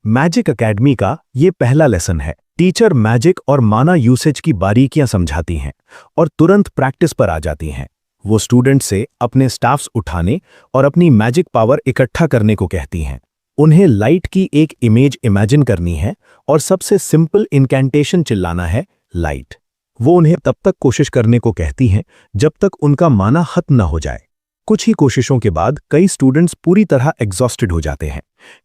Magic academy का ये पहला लेसन है। टीचर मैजिक और माना यूसेज की बारीकियां समझाती हैं और तुरंत प्रैक्टिस पर आ जाती हैं। वो स्टूडेंट से अपने स्टाफ्स उठाने और अपनी मैजिक पावर इकट्ठा करने को कहती हैं। उन्हें लाइट की एक इमेज इमेजिन करनी है और सबसे सिंपल इनकैंटेशन चिल्लाना है, लाइट। वो उन्हें तब तक कोशिश करने को कहती हैं जब तक उनका माना खत्म न हो जाए। कुछ ही कोशिशों के बाद कई स्टूडेंट्स पूरी तरह एग्जॉस्टेड हो जाते हैं।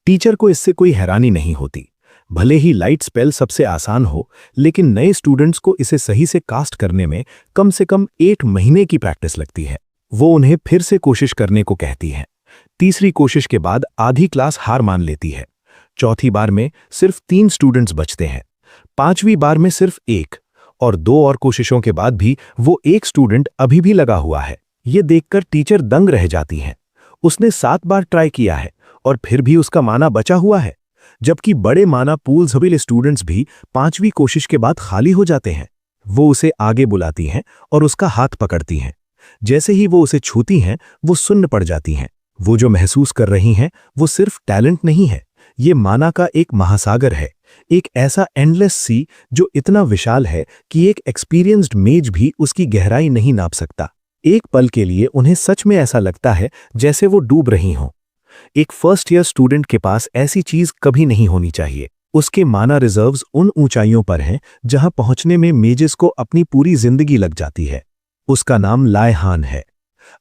टीचर को इससे कोई हैरानी नहीं होती। भले ही लाइट स्पेल सबसे आसान हो, लेकिन नए स्टूडेंट्स को इसे सही से कास्ट करने में कम से कम 8 महीने की प्रैक्टिस लगती है। वो उन्हें फिर से कोशिश करने को कहती हैं। तीसरी कोशिश के बाद आधी क्लास हार मान लेती है। चौथी बार में सिर्फ 3 स्टूडेंट्स बचते हैं। 5वीं बार में सिर्फ 1 और 2 और कोशिशों के बाद भी वो एक स्टूडेंट अभी भी लगा हुआ है। ये देखकर टीचर दंग रह जाती हैं। उसने 7 बार ट्राई किया है और फिर भी उसका माना बचा हुआ है, जबकि बड़े माना पूल्स वाले स्टूडेंट्स भी 5वीं कोशिश के बाद खाली हो जाते हैं। वो उसे आगे बुलाती हैं और उसका हाथ पकड़ती हैं। जैसे ही वो उसे छूती हैं, वो सुन्न पड़ जाती हैं। वो जो महसूस कर रही हैं, वो सिर्फ टैलेंट नहीं है, ये माना का एक महासागर है, एक ऐसा एंडलेस सी जो इतना विशाल है कि एक एक्सपीरियंस्ड मेज भी उसकी गहराई नहीं नाप सकता। एक पल के लिए उन्हें सच में ऐसा लगता है जैसे वो डूब रही हों। एक फर्स्ट ईयर स्टूडेंट के पास ऐसी चीज कभी नहीं होनी चाहिए। उसके माना रिजर्व्स उन ऊंचाइयों पर हैं जहां पहुंचने में मेजेस को अपनी पूरी जिंदगी लग जाती है। उसका नाम लाय हान है।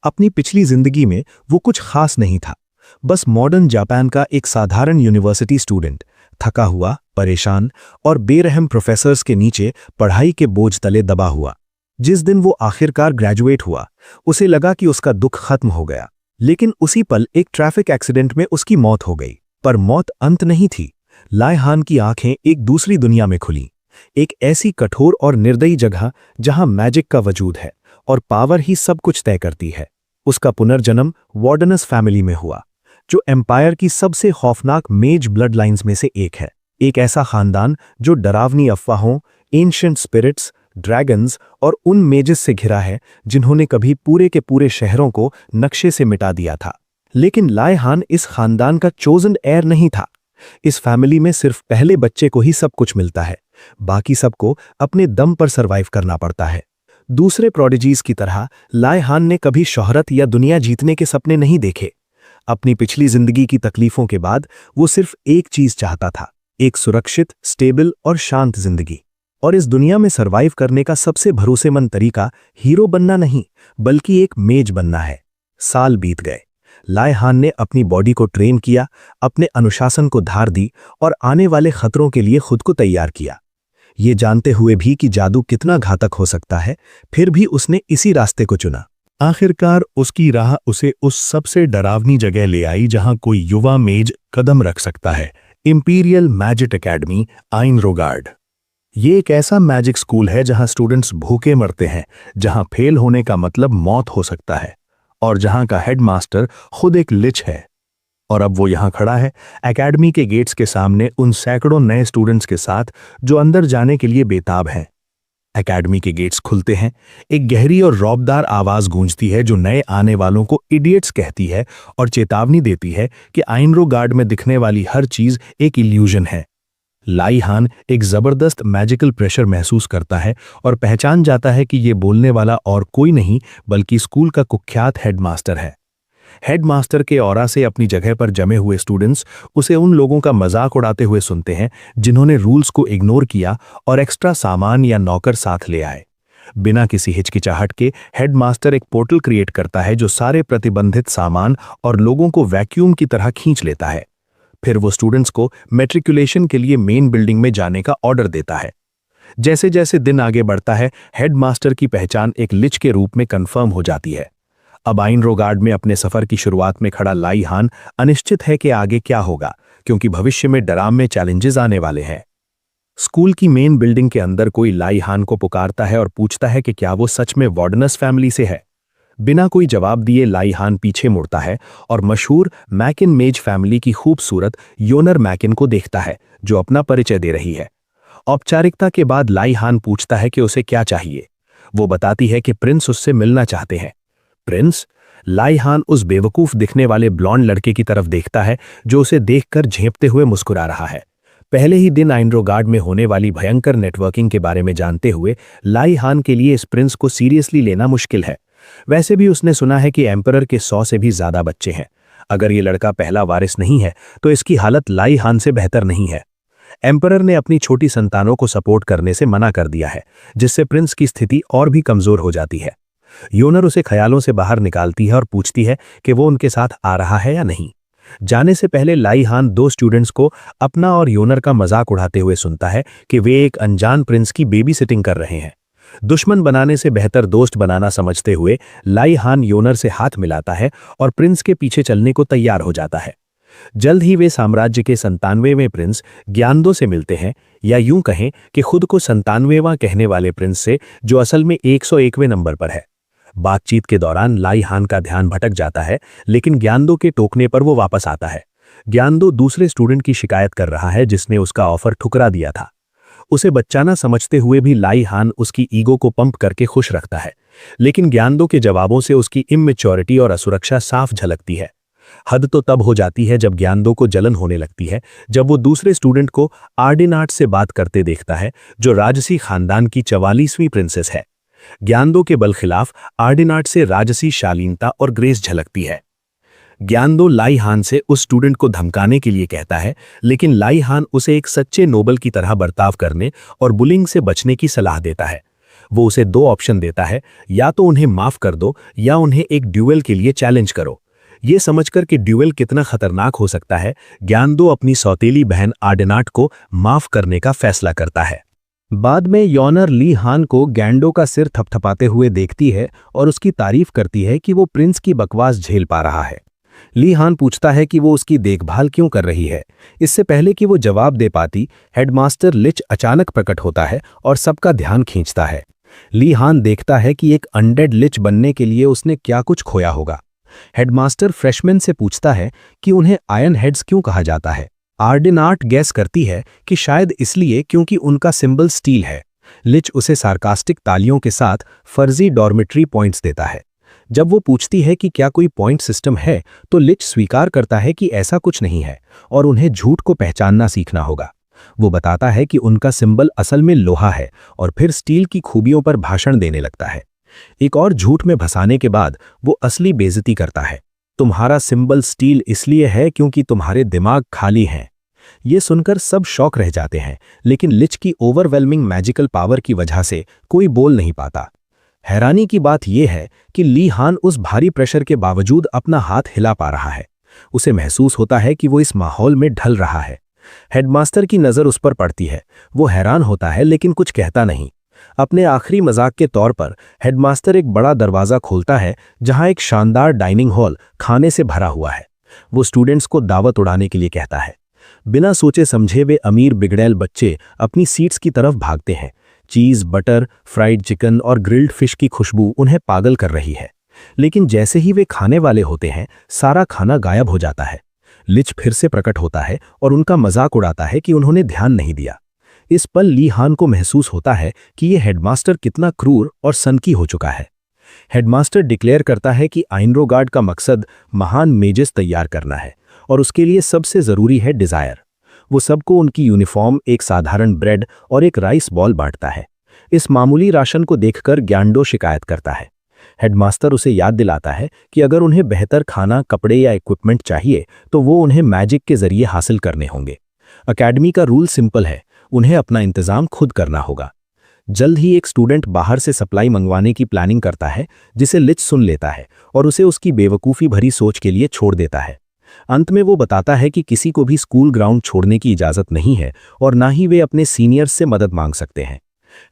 अपनी पिछली जिंदगी में वो कुछ खास नहीं था, बस मॉडर्न जापान का एक साधारण यूनिवर्सिटी स्टूडेंट, थका हुआ, परेशान और बेरहम प्रोफेसर्स के नीचे पढ़ाई के बोझ तले दबा हुआ। जिस दिन वो आखिरकार ग्रेजुएट हुआ, उसे लगा कि उसका दुख खत्म हो गया। लेकिन उसी पल एक ट्रैफिक एक्सीडेंट में उसकी मौत हो गई। पर मौत अंत नहीं थी। लाय हान की आंखें एक दूसरी दुनिया में खुलीं, एक ऐसी कठोर और निर्दयी जगह जहां मैजिक का वजूद है और पावर ही सब कुछ तय करती है। उसका पुनर्जन्म वार्डनस फैमिली में हुआ, जो एम्पायर की सबसे खौफनाक मेज ब्लड लाइन्स में से एक है। एक ऐसा खानदान जो डरावनी अफवाहों, एंशिएंट स्पिरिट्स, ड्रैगन्स और उन मेजेस से घिरा है जिन्होंने कभी पूरे के पूरे शहरों को नक्शे से मिटा दिया था। लेकिन लाय हान इस खानदान का चोजन एयर नहीं था। इस फैमिली में सिर्फ पहले बच्चे को ही सब कुछ मिलता है, बाकी सबको अपने दम पर सरवाइव करना पड़ता है। दूसरे प्रोडिजीज की तरह लाय हान ने कभी शोहरत या दुनिया जीतने के सपने नहीं देखे। अपनी पिछली जिंदगी की तकलीफों के बाद वो सिर्फ एक चीज चाहता था, एक सुरक्षित, स्टेबल और शांत जिंदगी। और इस दुनिया में सरवाइव करने का सबसे भरोसेमंद तरीका हीरो बनना नहीं, बल्कि एक मेज बनना है। साल बीत गए। लाय हान ने अपनी बॉडी को ट्रेन किया, अपने अनुशासन को धार दी और आने वाले खतरों के लिए खुद को तैयार किया। ये जानते हुए भी कि जादू कितना घातक हो सकता है, फिर भी उसने इसी रास्ते को चुना। आखिरकार उसकी राह उसे उस सबसे डरावनी जगह ले आई जहां कोई युवा मेज कदम रख सकता है, इंपीरियल मैजिक एकेडमी, आइन रोगार्ड। ये एक ऐसा मैजिक स्कूल है जहां स्टूडेंट्स भूखे मरते हैं, जहां फेल होने का मतलब मौत हो सकता है और जहां का हेडमास्टर खुद एक लिच है। और अब वो यहां खड़ा है, एकेडमी के गेट्स के सामने, उन सैकड़ों नए स्टूडेंट्स के साथ जो अंदर जाने के लिए बेताब हैं। एकेडमी के गेट्स खुलते हैं, एक गहरी और रौबदार आवाज गूंजती है जो नए आने वालों को इडियट्स कहती है और चेतावनी देती है कि आइन रोगार्ड में दिखने वाली हर चीज एक इल्यूजन है। लाय हान एक जबरदस्त मैजिकल प्रेशर महसूस करता है और पहचान जाता है कि ये बोलने वाला और कोई नहीं बल्कि स्कूल का कुख्यात हेडमास्टर है। हेडमास्टर के ऑरा से अपनी जगह पर जमे हुए स्टूडेंट्स उसे उन लोगों का मजाक उड़ाते हुए सुनते हैं जिन्होंने रूल्स को इग्नोर किया और एक्स्ट्रा सामान या नौकर साथ ले आए। बिना किसी हिचकिचाहट के हेडमास्टर एक पोर्टल क्रिएट करता है जो सारे प्रतिबंधित सामान और लोगों को वैक्यूम की तरह खींच लेता है। फिर वो स्टूडेंट्स को मैट्रिकुलेशन के लिए मेन बिल्डिंग में जाने का ऑर्डर देता है। जैसे जैसे दिन आगे बढ़ता है, हेडमास्टर की पहचान एक लिच के रूप में कंफर्म हो जाती है। अब आइन रोगार्ड में अपने सफर की शुरुआत में खड़ा लाय हान अनिश्चित है कि आगे क्या होगा, क्योंकि भविष्य में डरावने चैलेंजेस आने वाले हैं। स्कूल की मेन बिल्डिंग के अंदर कोई लाय हान को पुकारता है और पूछता है कि क्या वो सच में वार्डनस फैमिली से है। बिना कोई जवाब दिए लाय हान पीछे मुड़ता है और मशहूर मैकिन मेज फैमिली की खूबसूरत योनर मैकिन को देखता है, जो अपना परिचय दे रही है। औपचारिकता के बाद लाय हान पूछता है कि उसे क्या चाहिए। वो बताती है कि प्रिंस उससे मिलना चाहते हैं। प्रिंस? लाई हान उस बेवकूफ दिखने वाले ब्लॉन्ड लड़के की तरफ देखता है जो उसे देखकर झेंपते हुए मुस्कुरा रहा है। पहले ही दिन आइनरोगार्ड में होने वाली भयंकर नेटवर्किंग के बारे में जानते हुए लाई हान के लिए इस प्रिंस को सीरियसली लेना मुश्किल है। वैसे भी उसने सुना है कि एम्परर के 100 से भी ज्यादा बच्चे हैं। अगर ये लड़का पहला वारिस नहीं है तो इसकी हालत लाई हान से बेहतर नहीं है। एम्परर ने अपनी छोटी संतानों को सपोर्ट करने से मना कर दिया है, जिससे प्रिंस की स्थिति और भी कमजोर हो जाती है। योनर उसे ख्यालों से बाहर निकालती है और पूछती है कि वो उनके साथ आ रहा है या नहीं। जाने से पहले लाई हान 2 स्टूडेंट्स को अपना और योनर का मजाक उड़ाते हुए सुनता है कि वे एक अनजान प्रिंस की बेबी सिटिंग कर रहे हैं। दुश्मन बनाने से बेहतर दोस्त बनाना समझते हुए लाई हान योनर से हाथ मिलाता है और प्रिंस के पीछे चलने को तैयार हो जाता है। जल्द ही वे साम्राज्य के 97वें प्रिंस ग्यानदो से मिलते हैं, या यूं कहें कि खुद को 97वां कहने वाले प्रिंस से, जो असल में 101वें नंबर पर है। बातचीत के दौरान लाई हान का ध्यान भटक जाता है, लेकिन ज्ञानदो के टोकने पर वो वापस आता है। ज्ञानदो दूसरे स्टूडेंट की शिकायत कर रहा है जिसने उसका ऑफर ठुकरा दिया था। उसे बच्चाना समझते हुए भी लाई हान उसकी ईगो को पंप करके खुश रखता है, लेकिन ज्ञानदो के जवाबों से उसकी इमैच्योरिटी और असुरक्षा साफ झलकती है। हद तो तब हो जाती है जब ज्ञानदो को जलन होने लगती है जब वो दूसरे स्टूडेंट को आर्डिनाट से बात करते देखता है, जो राजसी खानदान की 44वीं प्रिंसेस है। ज्ञानदो के बल खिलाफ आर्डिनाट से राजसी शालीनता और ग्रेस झलकती है। ज्ञानदो लाई हान से उस स्टूडेंट को धमकाने के लिए कहता है, लेकिन लाई हान उसे एक सच्चे नोबल की तरह बर्ताव करने और बुलिंग से बचने की सलाह देता है। वो उसे 2 ऑप्शन देता है, या तो उन्हें माफ कर दो या उन्हें एक ड्यूएल के लिए चैलेंज करो। ये समझकर कि ड्यूएल कितना खतरनाक हो सकता है, ज्ञानदो अपनी सौतेली बहन आर्डिनाट को माफ करने का फैसला करता है। बाद में योनर ली हान को गैंडो का सिर थपथपाते हुए देखती है और उसकी तारीफ करती है कि वो प्रिंस की बकवास झेल पा रहा है। ली हान पूछता है कि वो उसकी देखभाल क्यों कर रही है। इससे पहले कि वो जवाब दे पाती, हेडमास्टर लिच अचानक प्रकट होता है और सबका ध्यान खींचता है। ली हान देखता है कि एक अनडेड लिच बनने के लिए उसने क्या कुछ खोया होगा। हेडमास्टर फ्रेशमैन से पूछता है कि उन्हें आयरन हेड्स क्यों कहा जाता है। आर्डिनाट गैस करती है कि शायद इसलिए क्योंकि उनका सिंबल स्टील है। लिच उसे सार्कास्टिक तालियों के साथ फर्जी डॉर्मिटरी पॉइंट्स देता है। जब वो पूछती है कि क्या कोई पॉइंट सिस्टम है, तो लिच स्वीकार करता है कि ऐसा कुछ नहीं है और उन्हें झूठ को पहचानना सीखना होगा। वो बताता है कि उनका सिंबल असल में लोहा है और फिर स्टील की खूबियों पर भाषण देने लगता है। एक और झूठ में फंसाने के बाद वो असली बेइज्जती करता है। तुम्हारा सिंबल स्टील इसलिए है क्योंकि तुम्हारे दिमाग खाली हैं। ये सुनकर सब शॉक रह जाते हैं, लेकिन लिच की ओवरवेलमिंग मैजिकल पावर की वजह से कोई बोल नहीं पाता। हैरानी की बात यह है कि ली हान उस भारी प्रेशर के बावजूद अपना हाथ हिला पा रहा है। उसे महसूस होता है कि वो इस माहौल में ढल रहा है। हेडमास्टर की नज़र उस पर पड़ती है। वो हैरान होता है लेकिन कुछ कहता नहीं। अपने आखिरी मजाक के तौर पर हेडमास्टर एक बड़ा दरवाज़ा खोलता है जहां एक शानदार डाइनिंग हॉल खाने से भरा हुआ है। वो स्टूडेंट्स को दावत उड़ाने के लिए कहता है। बिना सोचे समझे वे अमीर बिगड़ैल बच्चे अपनी सीट्स की तरफ भागते हैं। चीज़, बटर, फ्राइड चिकन और ग्रिल्ड फिश की खुशबू उन्हें पागल कर रही है। लेकिन जैसे ही वे खाने वाले होते हैं, सारा खाना गायब हो जाता है। लिच फिर से प्रकट होता है और उनका मजाक उड़ाता है कि उन्होंने ध्यान नहीं दिया। इस पल ली हान को महसूस होता है कि यह हेडमास्टर कितना क्रूर और सनकी हो चुका है। हेडमास्टर डिक्लेयर करता है कि आइनरोगार्ड का मकसद महान मेजेस तैयार करना है और उसके लिए सबसे ज़रूरी है डिज़ायर। वो सबको उनकी यूनिफॉर्म, एक साधारण ब्रेड और एक राइस बॉल बांटता है। इस मामूली राशन को देखकर ज्ञानडो शिकायत करता है। हेडमास्टर उसे याद दिलाता है कि अगर उन्हें बेहतर खाना, कपड़े या इक्विपमेंट चाहिए तो वो उन्हें मैजिक के जरिए हासिल करने होंगे। अकेडमी का रूल सिंपल है, उन्हें अपना इंतजाम खुद करना होगा। जल्द ही एक स्टूडेंट बाहर से सप्लाई मंगवाने की प्लानिंग करता है, जिसे लिच सुन लेता है और उसे उसकी बेवकूफ़ी भरी सोच के लिए छोड़ देता है। अंत में वो बताता है कि किसी को भी स्कूल ग्राउंड छोड़ने की इजाज़त नहीं है और ना ही वे अपने सीनियर्स से मदद मांग सकते हैं।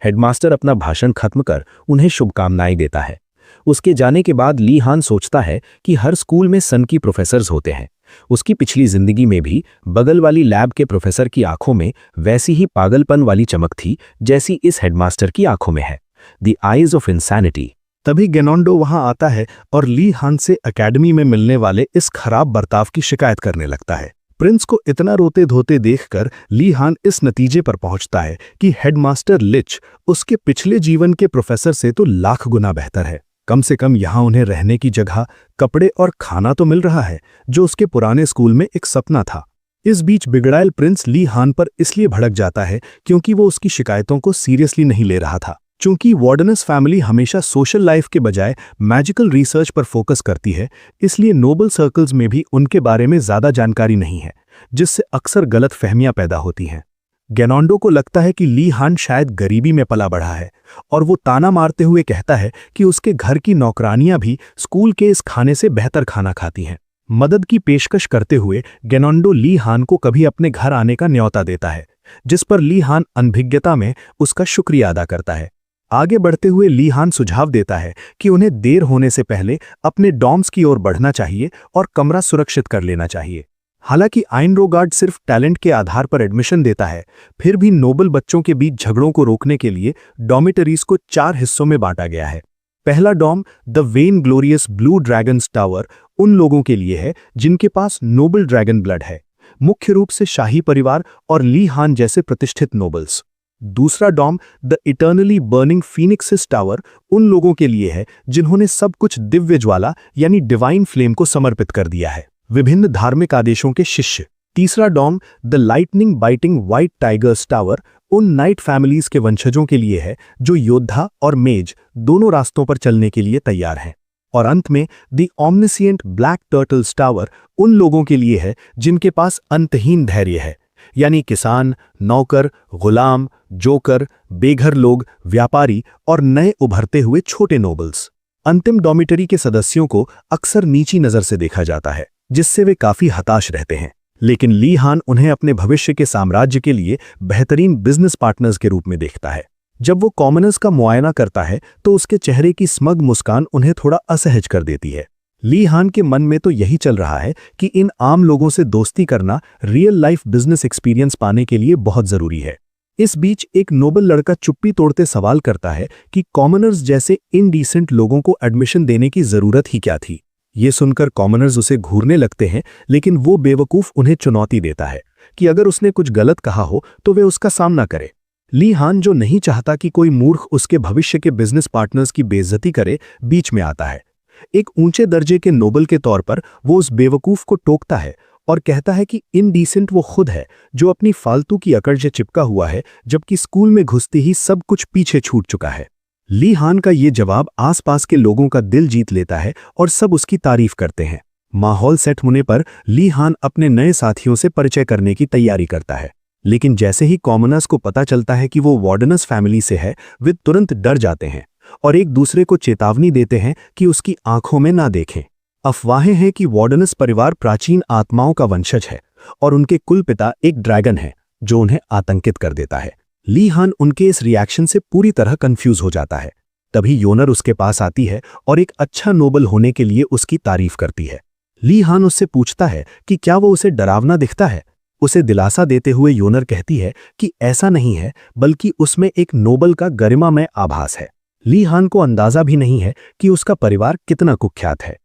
हेडमास्टर अपना भाषण खत्म कर उन्हें शुभकामनाएं देता है। उसके जाने के बाद ली हान सोचता है कि हर स्कूल में सन की प्रोफेसर्स होते हैं। उसकी पिछली जिंदगी में भी बगल वाली लैब के प्रोफेसर की आंखों में वैसी ही पागलपन वाली चमक थी जैसी इस हेडमास्टर की आंखों में है, द आईज ऑफ इंसैनिटी। तभी गेनोंडो वहां आता है और ली हान से एकेडमी में मिलने वाले इस खराब बर्ताव की शिकायत करने लगता है। प्रिंस को इतना रोते धोते देखकर ली हान इस नतीजे पर पहुंचता है कि हेडमास्टर लिच उसके पिछले जीवन के प्रोफेसर से तो लाख गुना बेहतर है। कम से कम यहाँ उन्हें रहने की जगह, कपड़े और खाना तो मिल रहा है, जो उसके पुराने स्कूल में एक सपना था। इस बीच बिगड़ायल प्रिंस ली हान पर इसलिए भड़क जाता है क्योंकि वो उसकी शिकायतों को सीरियसली नहीं ले रहा था। चूंकि वार्डनस फैमिली हमेशा सोशल लाइफ के बजाय मैजिकल रिसर्च पर फोकस करती है, इसलिए नोबल सर्कल्स में भी उनके बारे में ज्यादा जानकारी नहीं है, जिससे अक्सर गलत फहमियां पैदा होती हैं। गेनोंडो को लगता है कि ली हान शायद गरीबी में पला बढ़ा है, और वो ताना मारते हुए कहता है कि उसके घर की नौकरानियां भी स्कूल के इस खाने से बेहतर खाना खाती हैं। मदद की पेशकश करते हुए गेनोंडो ली हान को कभी अपने घर आने का न्योता देता है, जिस पर ली हान अनभिज्ञता में उसका शुक्रिया अदा करता है। आगे बढ़ते हुए ली हान सुझाव देता है कि उन्हें देर होने से पहले अपने डॉर्म्स की ओर बढ़ना चाहिए और कमरा सुरक्षित कर लेना चाहिए। हालांकि आइनरोगार्ड सिर्फ टैलेंट के आधार पर एडमिशन देता है, फिर भी नोबल बच्चों के बीच झगड़ों को रोकने के लिए डॉर्मिटरीज को 4 हिस्सों में बांटा गया है। पहला dorm, the when glorious blue dragons tower, उन लोगों के लिए है जिनके पास नोबल ड्रैगन ब्लड है, मुख्य रूप से शाही परिवार और ली हान जैसे प्रतिष्ठित नोबल्स। दूसरा dorm, the eternally burning phoenixes tower, उन लोगों के लिए है जिन्होंने सब कुछ दिव्य ज्वाला यानी डिवाइन फ्लेम को समर्पित कर दिया है, विभिन्न धार्मिक आदेशों के शिष्य। तीसरा dorm, the lightning biting white tigers tower, उन नाइट फैमिलीज के वंशजों के लिए है जो योद्धा और मेज दोनों रास्तों पर चलने के लिए तैयार हैं। और अंत में द ऑमनिसिएंट ब्लैक टर्टल्स टावर, उन लोगों के लिए है जिनके पास अंतहीन धैर्य है, यानी किसान, नौकर, गुलाम, जोकर, बेघर लोग, व्यापारी और नए उभरते हुए छोटे नोबल्स। अंतिम डॉमिटरी के सदस्यों को अक्सर नीची नजर से देखा जाता है, जिससे वे काफी हताश रहते हैं, लेकिन ली हान उन्हें अपने भविष्य के साम्राज्य के लिए बेहतरीन बिजनेस पार्टनर्स के रूप में देखता है। जब वो कॉमनर्स का मुआयना करता है तो उसके चेहरे की स्मग मुस्कान उन्हें थोड़ा असहज कर देती है। ली हान के मन में तो यही चल रहा है कि इन आम लोगों से दोस्ती करना रियल लाइफ बिजनेस एक्सपीरियंस पाने के लिए बहुत जरूरी है। इस बीच एक नोबल लड़का चुप्पी तोड़ते सवाल करता है कि कॉमनर्स जैसे इनडिसेंट लोगों को एडमिशन देने की जरूरत ही क्या थी। ये सुनकर कॉमनर्स उसे घूरने लगते हैं, लेकिन वो बेवकूफ उन्हें चुनौती देता है कि अगर उसने कुछ गलत कहा हो तो वे उसका सामना करे। ली हान, जो नहीं चाहता कि कोई मूर्ख उसके भविष्य के बिजनेस पार्टनर्स की बेइज्जती करे, बीच में आता है। एक ऊंचे दर्जे के नोबल के तौर पर वो उस बेवकूफ को टोकता है और कहता है कि इनडिसेंट वो खुद है जो अपनी फालतू की अकड़ से चिपका हुआ है, जबकि स्कूल में घुसते ही सब कुछ पीछे छूट चुका है। ली हान का ये जवाब आसपास के लोगों का दिल जीत लेता है और सब उसकी तारीफ करते हैं। माहौल सेट होने पर ली हान अपने नए साथियों से परिचय करने की तैयारी करता है, लेकिन जैसे ही कॉमनर्स को पता चलता है कि वो वार्डनस फैमिली से है, वे तुरंत डर जाते हैं और एक दूसरे को चेतावनी देते हैं कि उसकी आंखों में ना देखें। अफवाहें हैं कि वार्डनस परिवार प्राचीन आत्माओं का वंशज है और उनके कुल पिता एक ड्रैगन है जो उन्हें आतंकित कर देता है। ली हान उनके इस रिएक्शन से पूरी तरह कंफ्यूज हो जाता है। तभी योनर उसके पास आती है और एक अच्छा नोबल होने के लिए उसकी तारीफ करती है। ली हान उससे पूछता है कि क्या वो उसे डरावना दिखता है। उसे दिलासा देते हुए योनर कहती है कि ऐसा नहीं है, बल्कि उसमें एक नोबल का गरिमामय आभास है। ली हान को अंदाजा भी नहीं है कि उसका परिवार कितना कुख्यात है।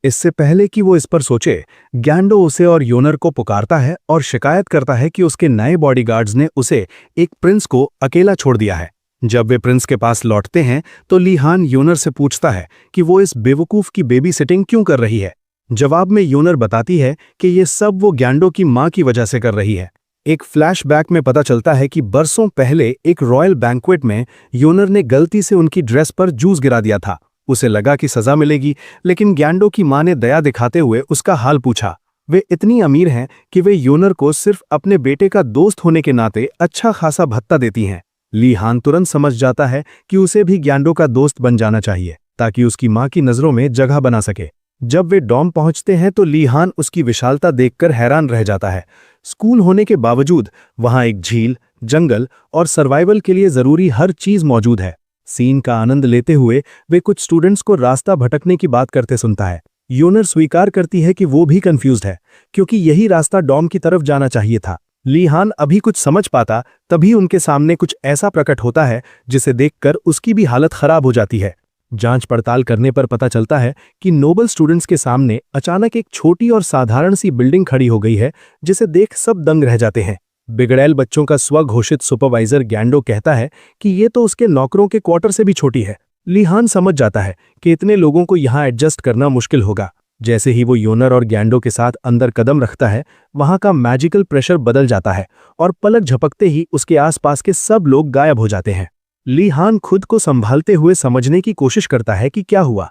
इससे पहले कि वो इस पर सोचे, गैंडो उसे और योनर को पुकारता है और शिकायत करता है कि उसके नए बॉडीगार्ड्स ने उसे एक प्रिंस को अकेला छोड़ दिया है। जब वे प्रिंस के पास लौटते हैं तो ली हान योनर से पूछता है कि वो इस बेवकूफ की बेबी सिटिंग क्यों कर रही है। जवाब में योनर बताती है कि ये सब वो गैंडो की मां की वजह से कर रही है। एक फ्लैशबैक में पता चलता है कि बरसों पहले एक रॉयल बैंक्वेट में योनर ने गलती से उनकी ड्रेस पर जूस गिरा दिया था। उसे लगा कि सजा मिलेगी, लेकिन गैंडो की मां ने दया दिखाते हुए उसका हाल पूछा। वे इतनी अमीर हैं कि वे योनर को सिर्फ अपने बेटे का दोस्त होने के नाते अच्छा खासा भत्ता देती हैं। ली हान तुरंत समझ जाता है कि उसे भी गैंडो का दोस्त बन जाना चाहिए ताकि उसकी मां की नजरों में जगह बना सके। जब वे डॉम पहुंचते हैं तो ली हान उसकी विशालता देखकर हैरान रह जाता है। स्कूल होने के बावजूद वहां एक झील, जंगल और सर्वाइवल के लिए जरूरी हर चीज मौजूद है। सीन का आनंद लेते हुए वे कुछ स्टूडेंट्स को रास्ता भटकने की बात करते सुनता है। योनर स्वीकार करती है कि वो भी कंफ्यूज्ड है, क्योंकि यही रास्ता डॉम की तरफ जाना चाहिए था। ली हान अभी कुछ समझ पाता तभी उनके सामने कुछ ऐसा प्रकट होता है जिसे देखकर उसकी भी हालत खराब हो जाती है। जांच पड़ताल करने पर पता चलता है कि नोबल स्टूडेंट्स के सामने अचानक एक छोटी और साधारण सी बिल्डिंग खड़ी हो गई है, जिसे देख सब दंग रह जाते हैं। बिगड़ैल बच्चों का स्वघोषित सुपरवाइजर गैंडो कहता है कि ये तो उसके नौकरों के क्वार्टर से भी छोटी है। ली हान समझ जाता है कि इतने लोगों को यहाँ एडजस्ट करना मुश्किल होगा। जैसे ही वो योनर और गैंडो के साथ अंदर कदम रखता है, वहां का मैजिकल प्रेशर बदल जाता है और पलक झपकते ही उसके आसपास के सब लोग गायब हो जाते हैं। ली हान खुद को संभालते हुए समझने की कोशिश करता है कि क्या हुआ।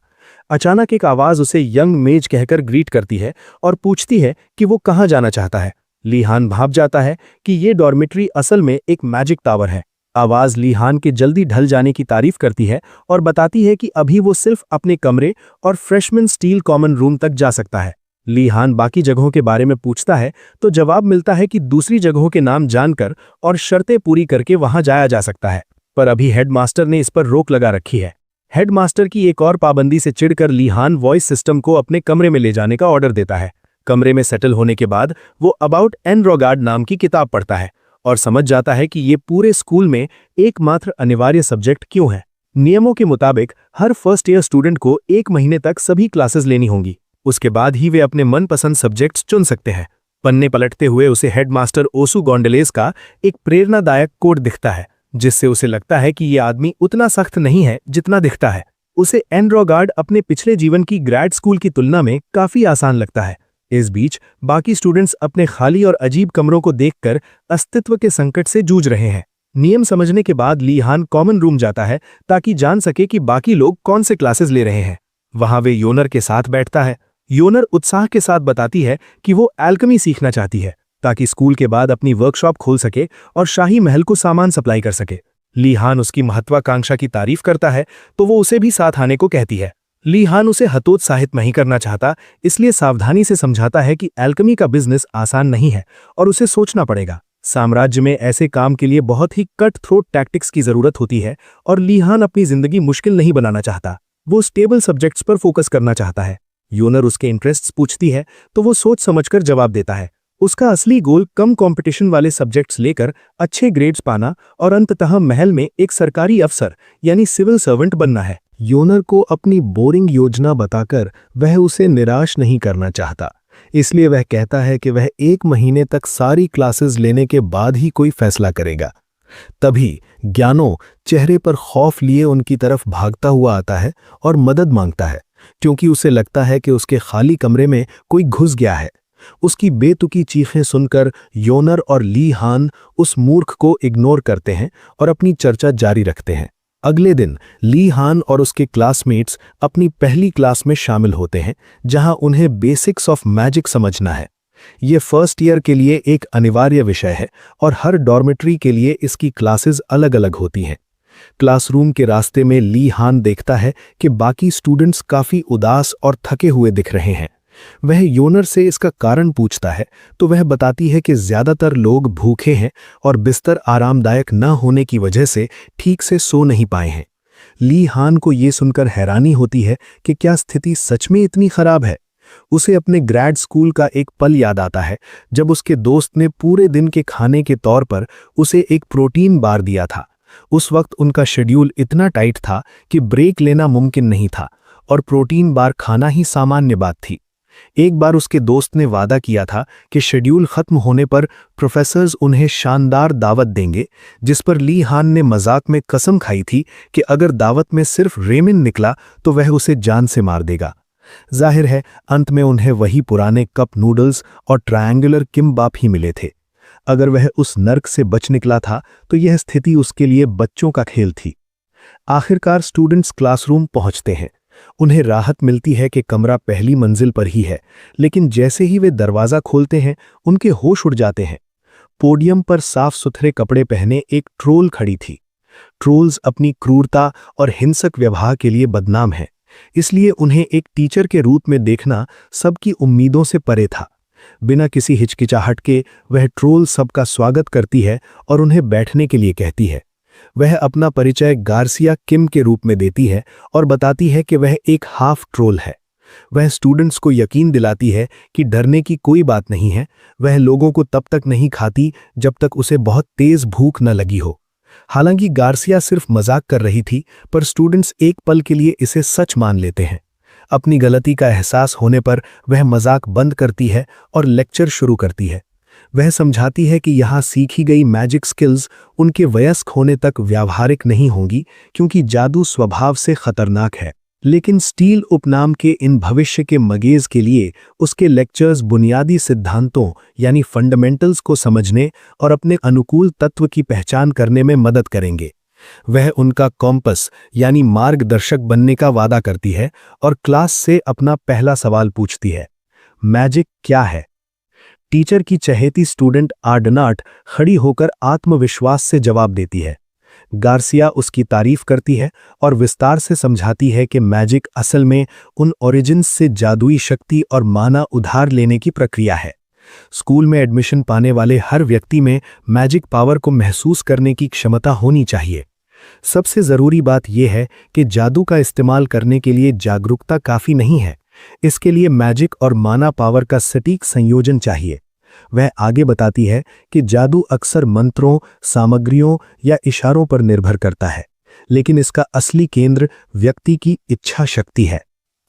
अचानक एक आवाज उसे यंग मेज कहकर ग्रीट करती है और पूछती है कि वो कहाँ जाना चाहता है। ली हान भाप जाता है कि ये डॉर्मेट्री असल में एक मैजिक टावर है। आवाज ली हान के जल्दी ढल जाने की तारीफ करती है और बताती है कि अभी वो सिर्फ अपने कमरे और फ्रेशमैन स्टील कॉमन रूम तक जा सकता है। ली हान बाकी जगहों के बारे में पूछता है तो जवाब मिलता है कि दूसरी जगहों के नाम जानकर और शर्तें पूरी करके वहां जाया जा सकता है, पर अभी हेडमास्टर ने इस पर रोक लगा रखी है। हेडमास्टर की एक और पाबंदी से चिढ़कर ली हान वॉइस सिस्टम को अपने कमरे में ले जाने का ऑर्डर देता है। कमरे में सेटल होने के बाद वो अबाउट एनरोगार्ड नाम की किताब पढ़ता है और समझ जाता है कि ये पूरे स्कूल में एकमात्र अनिवार्य सब्जेक्ट क्यों है। नियमों के मुताबिक हर फर्स्ट ईयर स्टूडेंट को 1 महीने तक सभी क्लासेस लेनी होंगी। उसके बाद ही वे अपने मनपसंद सब्जेक्ट्स चुन सकते हैं। पन्ने पलटते हुए उसे हेडमास्टर ओसू गोंडलेस का एक प्रेरणादायक कोट दिखता है, जिससे उसे लगता है कि ये आदमी उतना सख्त नहीं है जितना दिखता है। उसे एनरोगार्ड अपने पिछले जीवन की ग्रेड स्कूल की तुलना में काफी आसान लगता है। इस बीच बाकी स्टूडेंट्स अपने खाली और अजीब कमरों को देखकर अस्तित्व के संकट से जूझ रहे हैं। नियम समझने के बाद ली हान कॉमन रूम जाता है ताकि जान सके कि बाकी लोग कौन से क्लासेस ले रहे हैं। वहां वे योनर के साथ बैठता है। योनर उत्साह के साथ बताती है कि वो एल्केमी सीखना चाहती है ताकि स्कूल के बाद अपनी वर्कशॉप खोल सके और शाही महल को सामान सप्लाई कर सके। ली हान उसकी महत्वाकांक्षा की तारीफ करता है तो वो उसे भी साथ आने को कहती है। ली हान उसे हतोत्साहित नहीं करना चाहता, इसलिए सावधानी से समझाता है कि एल्केमी का बिजनेस आसान नहीं है और उसे सोचना पड़ेगा। साम्राज्य में ऐसे काम के लिए बहुत ही कट थ्रोट टैक्टिक्स की जरूरत होती है और ली हान अपनी जिंदगी मुश्किल नहीं बनाना चाहता। वो स्टेबल सब्जेक्ट्स पर फोकस करना चाहता है। योनर उसके इंटरेस्ट्स पूछती है तो वो सोच समझकर जवाब देता है। उसका असली गोल कम कंपटीशन वाले सब्जेक्ट्स लेकर अच्छे ग्रेड्स पाना और अंततः महल में एक सरकारी अफसर यानी सिविल सर्वेंट बनना है। योनर को अपनी बोरिंग योजना बताकर वह उसे निराश नहीं करना चाहता, इसलिए वह कहता है कि वह 1 महीने तक सारी क्लासेस लेने के बाद ही कोई फैसला करेगा। तभी ज्ञानो चेहरे पर खौफ लिए उनकी तरफ भागता हुआ आता है और मदद मांगता है, क्योंकि उसे लगता है कि उसके खाली कमरे में कोई घुस गया है। उसकी बेतुकी चीखें सुनकर योनर और ली हान उस मूर्ख को इग्नोर करते हैं और अपनी चर्चा जारी रखते हैं। अगले दिन ली हान और उसके क्लासमेट्स अपनी पहली क्लास में शामिल होते हैं, जहां उन्हें बेसिक्स ऑफ मैजिक समझना है। ये फर्स्ट ईयर के लिए एक अनिवार्य विषय है और हर डॉर्मेट्री के लिए इसकी क्लासेस अलग-अलग होती हैं। क्लासरूम के रास्ते में ली हान देखता है कि बाकी स्टूडेंट्स काफी उदास और थके हुए दिख रहे हैं। वह योनर से इसका कारण पूछता है तो वह बताती है कि ज्यादातर लोग भूखे हैं और बिस्तर आरामदायक न होने की वजह से ठीक से सो नहीं पाए हैं। ली हान को ये सुनकर हैरानी होती है कि क्या स्थिति सच में इतनी खराब है। उसे अपने ग्रेड स्कूल का एक पल याद आता है जब उसके दोस्त ने पूरे दिन के खाने के तौर पर उसे एक प्रोटीन बार दिया था। उस वक्त उनका शेड्यूल इतना टाइट था कि ब्रेक लेना मुमकिन नहीं था और प्रोटीन बार खाना ही सामान्य बात थी। एक बार उसके दोस्त ने वादा किया था कि शेड्यूल खत्म होने पर प्रोफेसर्स उन्हें शानदार दावत देंगे, जिस पर ली हान ने मजाक में कसम खाई थी कि अगर दावत में सिर्फ रेमिन निकला तो वह उसे जान से मार देगा। जाहिर है अंत में उन्हें वही पुराने कप नूडल्स और ट्रायंगुलर किम्बाप ही मिले थे। अगर वह उस नर्क से बच निकला था तो यह स्थिति उसके लिए बच्चों का खेल थी। आखिरकार स्टूडेंट्स क्लासरूम पहुंचते हैं। उन्हें राहत मिलती है कि कमरा पहली मंजिल पर ही है, लेकिन जैसे ही वे दरवाज़ा खोलते हैं उनके होश उड़ जाते हैं। पोडियम पर साफ सुथरे कपड़े पहने एक ट्रोल खड़ी थी। ट्रोल्स अपनी क्रूरता और हिंसक व्यवहार के लिए बदनाम हैं, इसलिए उन्हें एक टीचर के रूप में देखना सबकी उम्मीदों से परे था। बिना किसी हिचकिचाहट के वह ट्रोल सबका स्वागत करती है और उन्हें बैठने के लिए कहती है। वह अपना परिचय गार्सिया किम के रूप में देती है और बताती है कि वह एक हाफ ट्रोल है। वह स्टूडेंट्स को यकीन दिलाती है कि डरने की कोई बात नहीं है। वह लोगों को तब तक नहीं खाती जब तक उसे बहुत तेज भूख न लगी हो। हालांकि गार्सिया सिर्फ मजाक कर रही थी, पर स्टूडेंट्स एक पल के लिए इसे सच मान लेते हैं। अपनी गलती का एहसास होने पर वह मजाक बंद करती है और लेक्चर शुरू करती है। वह समझाती है कि यहाँ सीखी गई मैजिक स्किल्स उनके वयस्क होने तक व्यावहारिक नहीं होंगी क्योंकि जादू स्वभाव से खतरनाक है। लेकिन स्टील उपनाम के इन भविष्य के मगेज के लिए उसके लेक्चर्स बुनियादी सिद्धांतों यानी फंडामेंटल्स को समझने और अपने अनुकूल तत्व की पहचान करने में मदद करेंगे। वह उनका कॉम्पस यानी मार्गदर्शक बनने का वादा करती है और क्लास से अपना पहला सवाल पूछती है, मैजिक क्या है? टीचर की चहेती स्टूडेंट आर्डनाट खड़ी होकर आत्मविश्वास से जवाब देती है। गार्सिया उसकी तारीफ करती है और विस्तार से समझाती है कि मैजिक असल में उन ओरिजिन्स से जादुई शक्ति और माना उधार लेने की प्रक्रिया है। स्कूल में एडमिशन पाने वाले हर व्यक्ति में मैजिक पावर को महसूस करने की क्षमता होनी चाहिए। सबसे जरूरी बात यह है कि जादू का इस्तेमाल करने के लिए जागरूकता काफी नहीं है, इसके लिए मैजिक और माना पावर का सटीक संयोजन चाहिए। वह आगे बताती है कि जादू अक्सर मंत्रों, सामग्रियों या इशारों पर निर्भर करता है, लेकिन इसका असली केंद्र व्यक्ति की इच्छा शक्ति है।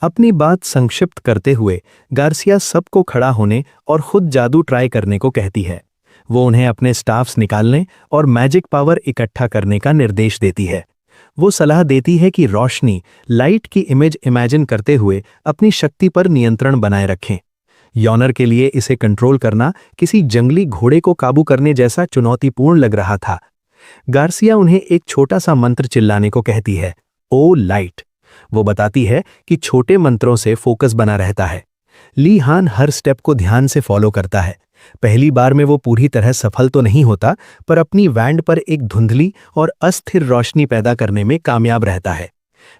अपनी बात संक्षिप्त करते हुए गार्सिया सबको खड़ा होने और खुद जादू ट्राई करने को कहती है। वो उन्हें अपने स्टाफ्स निकालने और मैजिक पावर इकट्ठा करने का निर्देश देती है। वो सलाह देती है कि रोशनी, लाइट की इमेज इमेजिन करते हुए अपनी शक्ति पर नियंत्रण बनाए रखें। योनर के लिए इसे कंट्रोल करना किसी जंगली घोड़े को काबू करने जैसा चुनौतीपूर्ण लग रहा था। गार्सिया उन्हें एक छोटा सा मंत्र चिल्लाने को कहती है, ओ लाइट। वो बताती है कि छोटे मंत्रों से फोकस बना रहता है। ली हान हर स्टेप को ध्यान से फॉलो करता है। पहली बार में वो पूरी तरह सफल तो नहीं होता, पर अपनी वैंड पर एक धुंधली और अस्थिर रोशनी पैदा करने में कामयाब रहता है।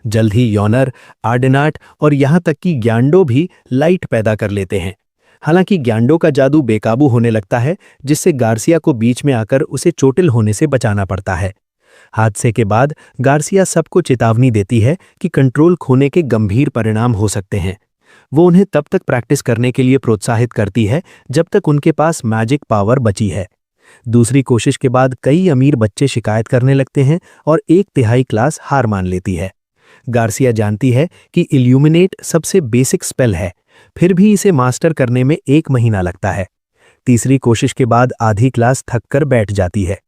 जल्द ही योनर, आर्डनाट और यहां तक कि ग्यांडो भी लाइट पैदा कर लेते हैं। हालांकि ग्यांडो का जादू बेकाबू होने लगता है, जिससे गार्सिया को बीच में आकर उसे चोटिल होने से बचाना पड़ता है। हादसे के बाद गार्सिया सबको चेतावनी देती है कि कंट्रोल खोने के गंभीर परिणाम हो सकते हैं। वो उन्हें तब तक प्रैक्टिस करने के लिए प्रोत्साहित करती है जब तक उनके पास मैजिक पावर बची है। दूसरी कोशिश के बाद कई अमीर बच्चे शिकायत करने लगते हैं और 1/3 क्लास हार मान लेती है। गार्सिया जानती है कि इल्यूमिनेट सबसे बेसिक स्पेल है, फिर भी इसे मास्टर करने में 1 महीना लगता है। तीसरी कोशिश के बाद आधी क्लास थक कर बैठ जाती है।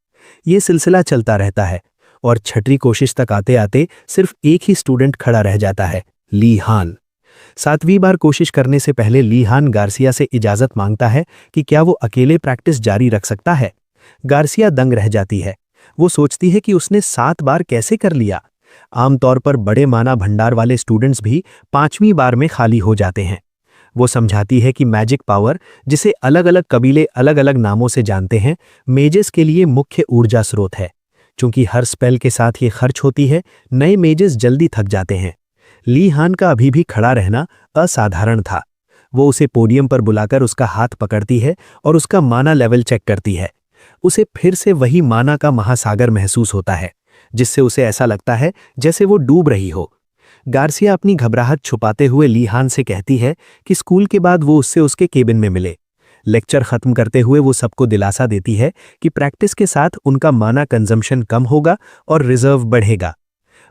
ये सिलसिला चलता रहता है और छठी कोशिश तक आते आते सिर्फ एक ही स्टूडेंट खड़ा रह जाता है, ली हान। 7वीं बार कोशिश करने से पहले ली हान गार्सिया से इजाजत मांगता है कि क्या वो अकेले प्रैक्टिस जारी रख सकता है। गार्सिया दंग रह जाती है। वो सोचती है कि उसने 7 बार कैसे कर लिया। आमतौर पर बड़े माना भंडार वाले स्टूडेंट्स भी 5वीं बार में खाली हो जाते हैं। वो समझाती है कि मैजिक पावर, जिसे अलग अलग कबीले अलग अलग नामों से जानते हैं, मेजेस के लिए मुख्य ऊर्जा स्रोत है। चूंकि हर स्पेल के साथ ये खर्च होती है, नए मेजेस जल्दी थक जाते हैं। ली हान का अभी भी खड़ा रहना असाधारण था। वो उसे पोडियम पर बुलाकर उसका हाथ पकड़ती है और उसका माना लेवल चेक करती है। उसे फिर से वही माना का महासागर महसूस होता है, जिससे उसे ऐसा लगता है जैसे वो डूब रही हो। गार्सिया अपनी घबराहट छुपाते हुए ली हान से कहती है कि स्कूल के बाद वो उससे उसके केबिन में मिले। लेक्चर खत्म करते हुए वो सबको दिलासा देती है कि प्रैक्टिस के साथ उनका माना कंजम्पशन कम होगा और रिजर्व बढ़ेगा।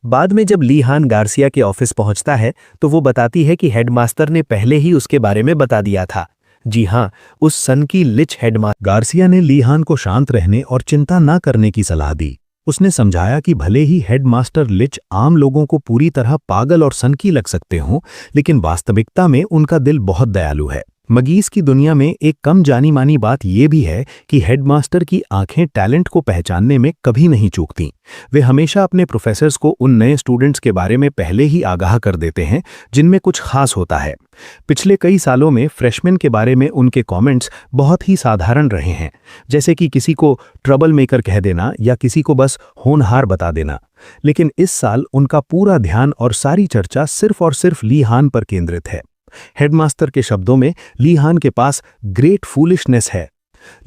बाद में जब ली हान गार्सिया के ऑफिस पहुंचता है तो वो बताती है कि हेडमास्टर ने पहले ही उसके बारे में बता दिया था। जी हां, उस सन की लिच हेडमास्टर। गार्सिया ने ली हान को शांत रहने और चिंता न करने की सलाह दी। उसने समझाया कि भले ही हेडमास्टर लिच आम लोगों को पूरी तरह पागल और सनकी लग सकते हों, लेकिन वास्तविकता में उनका दिल बहुत दयालु है। मगीज की दुनिया में एक कम जानी मानी बात यह भी है कि हेडमास्टर की आंखें टैलेंट को पहचानने में कभी नहीं चूकतीं। वे हमेशा अपने प्रोफेसर्स को उन नए स्टूडेंट्स के बारे में पहले ही आगाह कर देते हैं जिनमें कुछ खास होता है। पिछले कई सालों में फ्रेशमैन के बारे में उनके कमेंट्स बहुत ही साधारण रहे हैं, जैसे कि किसी को ट्रबल मेकर कह देना या किसी को बस होनहार बता देना। लेकिन इस साल उनका पूरा ध्यान और सारी चर्चा सिर्फ और सिर्फ ली हान पर केंद्रित है। हेडमास्टर के शब्दों में ली हान के पास ग्रेट फूलिशनेस है।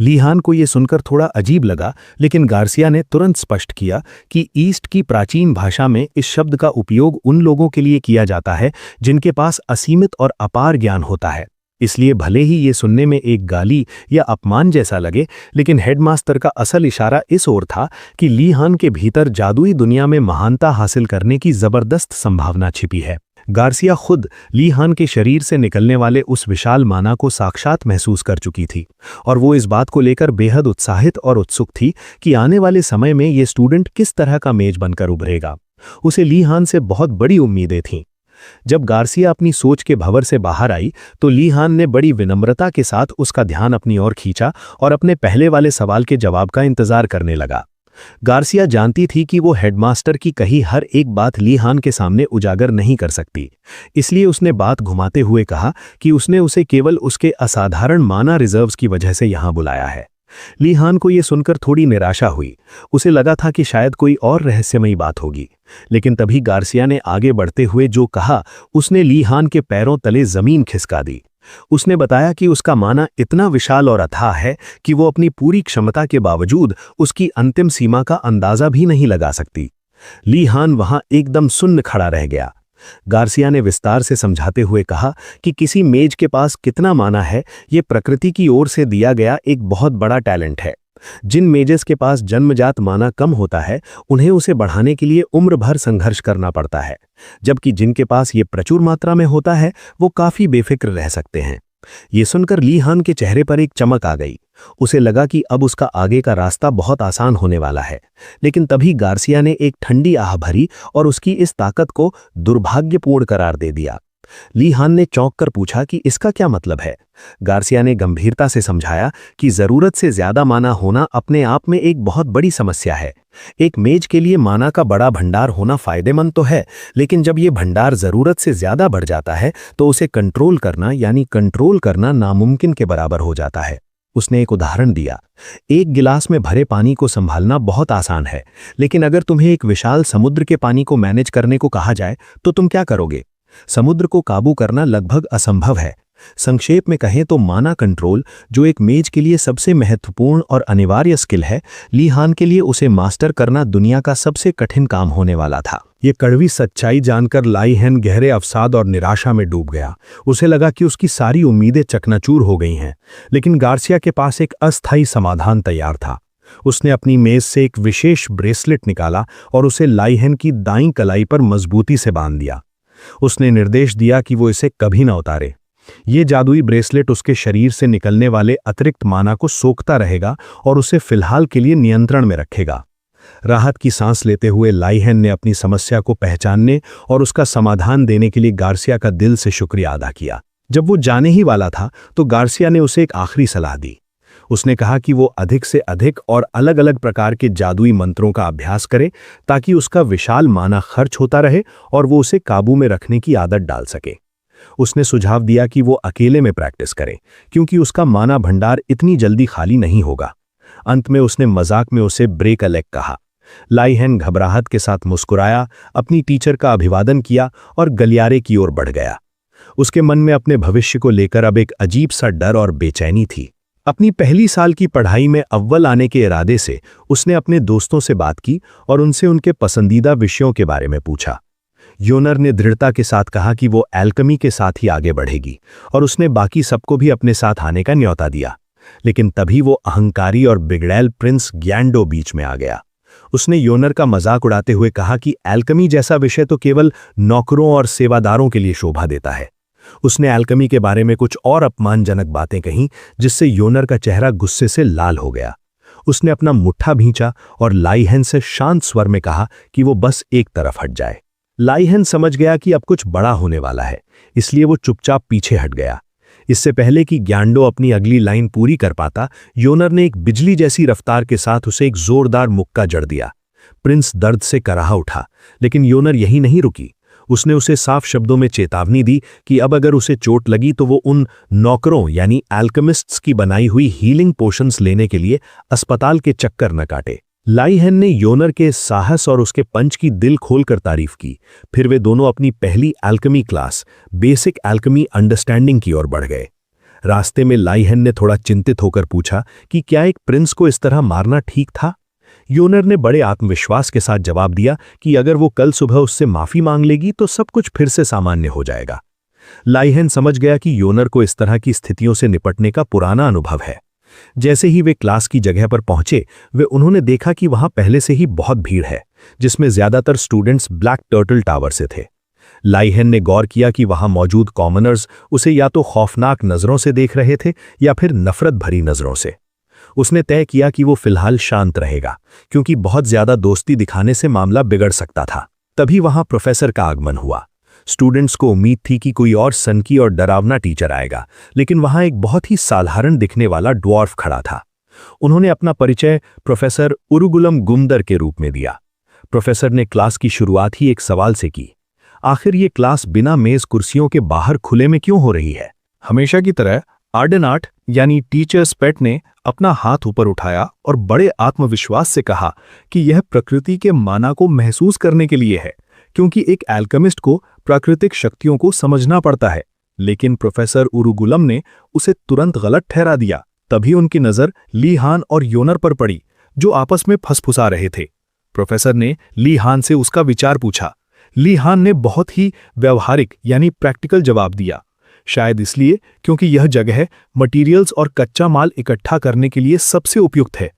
ली हान को यह सुनकर थोड़ा अजीब लगा, लेकिन गार्सिया ने तुरंत स्पष्ट किया कि ईस्ट की प्राचीन भाषा में इस शब्द का उपयोग उन लोगों के लिए किया जाता है जिनके पास असीमित और अपार ज्ञान होता है। इसलिए भले ही ये सुनने में एक गाली या अपमान जैसा लगे, लेकिन हेडमास्टर का असल इशारा इस ओर था कि ली हान के भीतर जादुई दुनिया में महानता हासिल करने की जबरदस्त संभावना छिपी है। गार्सिया खुद ली हान के शरीर से निकलने वाले उस विशाल माना को साक्षात महसूस कर चुकी थी और वो इस बात को लेकर बेहद उत्साहित और उत्सुक थी कि आने वाले समय में ये स्टूडेंट किस तरह का मेज बनकर उभरेगा। उसे ली हान से बहुत बड़ी उम्मीदें थीं। जब गार्सिया अपनी सोच के भंवर से बाहर आई तो ली हान ने बड़ी विनम्रता के साथ उसका ध्यान अपनी ओर खींचा और अपने पहले वाले सवाल के जवाब का इंतजार करने लगा। गार्सिया जानती थी कि वो हेडमास्टर की कही हर एक बात ली हान के सामने उजागर नहीं कर सकती, इसलिए उसने बात घुमाते हुए कहा कि उसने उसे केवल उसके असाधारण माना रिजर्व्स की वजह से यहां बुलाया है। ली हान को यह सुनकर थोड़ी निराशा हुई। उसे लगा था कि शायद कोई और रहस्यमयी बात होगी, लेकिन तभी गार्सिया ने आगे बढ़ते हुए जो कहा उसने ली हान के पैरों तले जमीन खिसका दी। उसने बताया कि उसका माना इतना विशाल और अथाह है कि वो अपनी पूरी क्षमता के बावजूद उसकी अंतिम सीमा का अंदाजा भी नहीं लगा सकती। ली हान वहां एकदम सुन्न खड़ा रह गया। गार्सिया ने विस्तार से समझाते हुए कहा कि किसी मेज के पास कितना माना है ये प्रकृति की ओर से दिया गया एक बहुत बड़ा टैलेंट है। जिन मेजेस के पास जन्मजात माना कम होता है उन्हें उसे बढ़ाने के लिए उम्र भर संघर्ष करना पड़ता है, जबकि जिनके पास ये प्रचुर मात्रा में होता है वो काफी बेफिक्र रह सकते हैं। ये सुनकर ली हान के चेहरे पर एक चमक आ गई। उसे लगा कि अब उसका आगे का रास्ता बहुत आसान होने वाला है, लेकिन तभी गार्सिया ने एक ठंडी आह भरी और उसकी इस ताकत को दुर्भाग्यपूर्ण करार दे दिया। ली हान ने चौंक कर पूछा कि इसका क्या मतलब है। गार्सिया ने गंभीरता से समझाया कि जरूरत से ज्यादा माना होना अपने आप में एक बहुत बड़ी समस्या है। एक मेज के लिए माना का बड़ा भंडार होना फायदेमंद तो है, लेकिन जब यह भंडार जरूरत से ज्यादा बढ़ जाता है तो उसे कंट्रोल करना नामुमकिन के बराबर हो जाता है। उसने एक उदाहरण दिया। एक गिलास में भरे पानी को संभालना बहुत आसान है, लेकिन अगर तुम्हें एक विशाल समुद्र के पानी को मैनेज करने को कहा जाए तो तुम क्या करोगे? समुद्र को काबू करना लगभग असंभव है। संक्षेप में कहें तो माना कंट्रोल, जो एक मेज के लिए सबसे महत्वपूर्ण और अनिवार्य स्किल है, ली हान के लिए उसे मास्टर करना दुनिया का सबसे कठिन काम होने वाला था। ये कड़वी सच्चाई जानकर लाई हान गहरे अवसाद और निराशा में डूब गया। उसे लगा कि उसकी सारी उम्मीदें चकनाचूर हो गई हैं, लेकिन गार्सिया के पास एक अस्थायी समाधान तैयार था। उसने अपनी मेज से एक विशेष ब्रेसलेट निकाला और उसे लाई हान की दाईं कलाई पर मजबूती से बांध दिया। उसने निर्देश दिया कि वो इसे कभी ना उतारे। ये जादुई ब्रेसलेट उसके शरीर से निकलने वाले अतिरिक्त माना को सोखता रहेगा और उसे फिलहाल के लिए नियंत्रण में रखेगा। राहत की सांस लेते हुए लाई हान ने अपनी समस्या को पहचानने और उसका समाधान देने के लिए गार्सिया का दिल से शुक्रिया अदा किया। जब वो जाने ही वाला था तो गार्सिया ने उसे एक आखिरी सलाह दी। उसने कहा कि वो अधिक से अधिक और अलग अलग प्रकार के जादुई मंत्रों का अभ्यास करे ताकि उसका विशाल माना खर्च होता रहे और वो उसे काबू में रखने की आदत डाल सके। उसने सुझाव दिया कि वो अकेले में प्रैक्टिस करे, क्योंकि उसका माना भंडार इतनी जल्दी खाली नहीं होगा। अंत में उसने मजाक में उसे ब्रेक अ लेग कहा। लाई हान घबराहट के साथ मुस्कुराया, अपनी टीचर का अभिवादन किया और गलियारे की ओर बढ़ गया। उसके मन में अपने भविष्य को लेकर अब एक अजीब सा डर और बेचैनी थी। अपनी पहली साल की पढ़ाई में अव्वल आने के इरादे से उसने अपने दोस्तों से बात की और उनसे उनके पसंदीदा विषयों के बारे में पूछा। योनर ने दृढ़ता के साथ कहा कि वो एल्केमी के साथ ही आगे बढ़ेगी और उसने बाकी सबको भी अपने साथ आने का न्योता दिया। लेकिन तभी वो अहंकारी और बिगड़ैल प्रिंस ग्यांडो बीच में आ गया। उसने योनर का मजाक उड़ाते हुए कहा कि एल्केमी जैसा विषय तो केवल नौकरों और सेवादारों के लिए शोभा देता है। उसने एल्केमी के बारे में कुछ और अपमानजनक बातें कहीं, जिससे योनर का चेहरा गुस्से से लाल हो गया। उसने अपना मुट्ठा भींचा और लाई हान से शांत स्वर में कहा कि वो बस एक तरफ हट जाए। लाई हान समझ गया कि अब कुछ बड़ा होने वाला है, इसलिए वो चुपचाप पीछे हट गया। इससे पहले कि ग्यांडो अपनी अगली लाइन पूरी कर पाता, योनर ने एक बिजली जैसी रफ्तार के साथ उसे एक जोरदार मुक्का जड़ दिया। प्रिंस दर्द से कराहा उठा, लेकिन योनर यही नहीं रुकी। उसने उसे साफ शब्दों में चेतावनी दी कि अब अगर उसे चोट लगी तो वो उन नौकरों यानी एल्केमिस्ट्स की बनाई हुई हीलिंग पोशंस लेने के लिए अस्पताल के चक्कर न काटे। लाई हान ने योनर के साहस और उसके पंच की दिल खोलकर तारीफ की। फिर वे दोनों अपनी पहली alchemy class, basic alchemy understanding की ओर बढ़ गए। रास्ते में लाई हान ने थोड़ा चिंतित होकर पूछा कि क्या एक प्रिंस को इस तरह मारना ठीक था। योनर ने बड़े आत्मविश्वास के साथ जवाब दिया कि अगर वो कल सुबह उससे माफी मांग लेगी तो सब कुछ फिर से सामान्य हो जाएगा। लाई हान समझ गया कि योनर को इस तरह की स्थितियों से निपटने का पुराना अनुभव है। जैसे ही वे क्लास की जगह पर पहुंचे, वे उन्होंने देखा कि वहां पहले से ही बहुत भीड़ है, जिसमें ज्यादातर स्टूडेंट्स ब्लैक टर्टल टावर से थे। लाइहेन ने गौर किया कि वहां मौजूद कॉमनर्स उसे या तो खौफनाक नजरों से देख रहे थे या फिर नफरत भरी नजरों से। उसने तय किया कि वो फिलहाल शांत रहेगा, क्योंकि बहुत ज्यादा दोस्ती दिखाने से मामला बिगड़ सकता था। तभी वहां प्रोफेसर का आगमन हुआ। स्टूडेंट्स को उम्मीद थी कि कोई और सनकी और डरावना टीचर आएगा, लेकिन वहां एक बहुत ही साधारण दिखने वाला ड्वार्फ खड़ा था। उन्होंने अपना परिचय प्रोफेसर उरुगुलम गुमदर के रूप में दिया। प्रोफेसर ने क्लास की शुरुआत ही एक सवाल से की, आखिर ये क्लास बिना मेज कुर्सियों के बाहर खुले में क्यों हो रही है? हमेशा की तरह आर्डेनाट यानी टीचर्स पेट ने अपना हाथ ऊपर उठाया और बड़े आत्मविश्वास से कहा कि यह प्रकृति के माना को महसूस करने के लिए है, क्योंकि एक एल्केमिस्ट को प्राकृतिक शक्तियों को समझना पड़ता है। लेकिन प्रोफेसर उरुगुलम ने उसे तुरंत गलत ठहरा दिया। तभी उनकी नज़र ली हान और योनर पर पड़ी, जो आपस में फसफुसा रहे थे। प्रोफेसर ने ली हान से उसका विचार पूछा। ली हान ने बहुत ही व्यवहारिक यानी प्रैक्टिकल जवाब दिया, शायद इसलिए क्योंकि यह जगह मटेरियल्स और कच्चा माल इकट्ठा करने के लिए सबसे उपयुक्त है।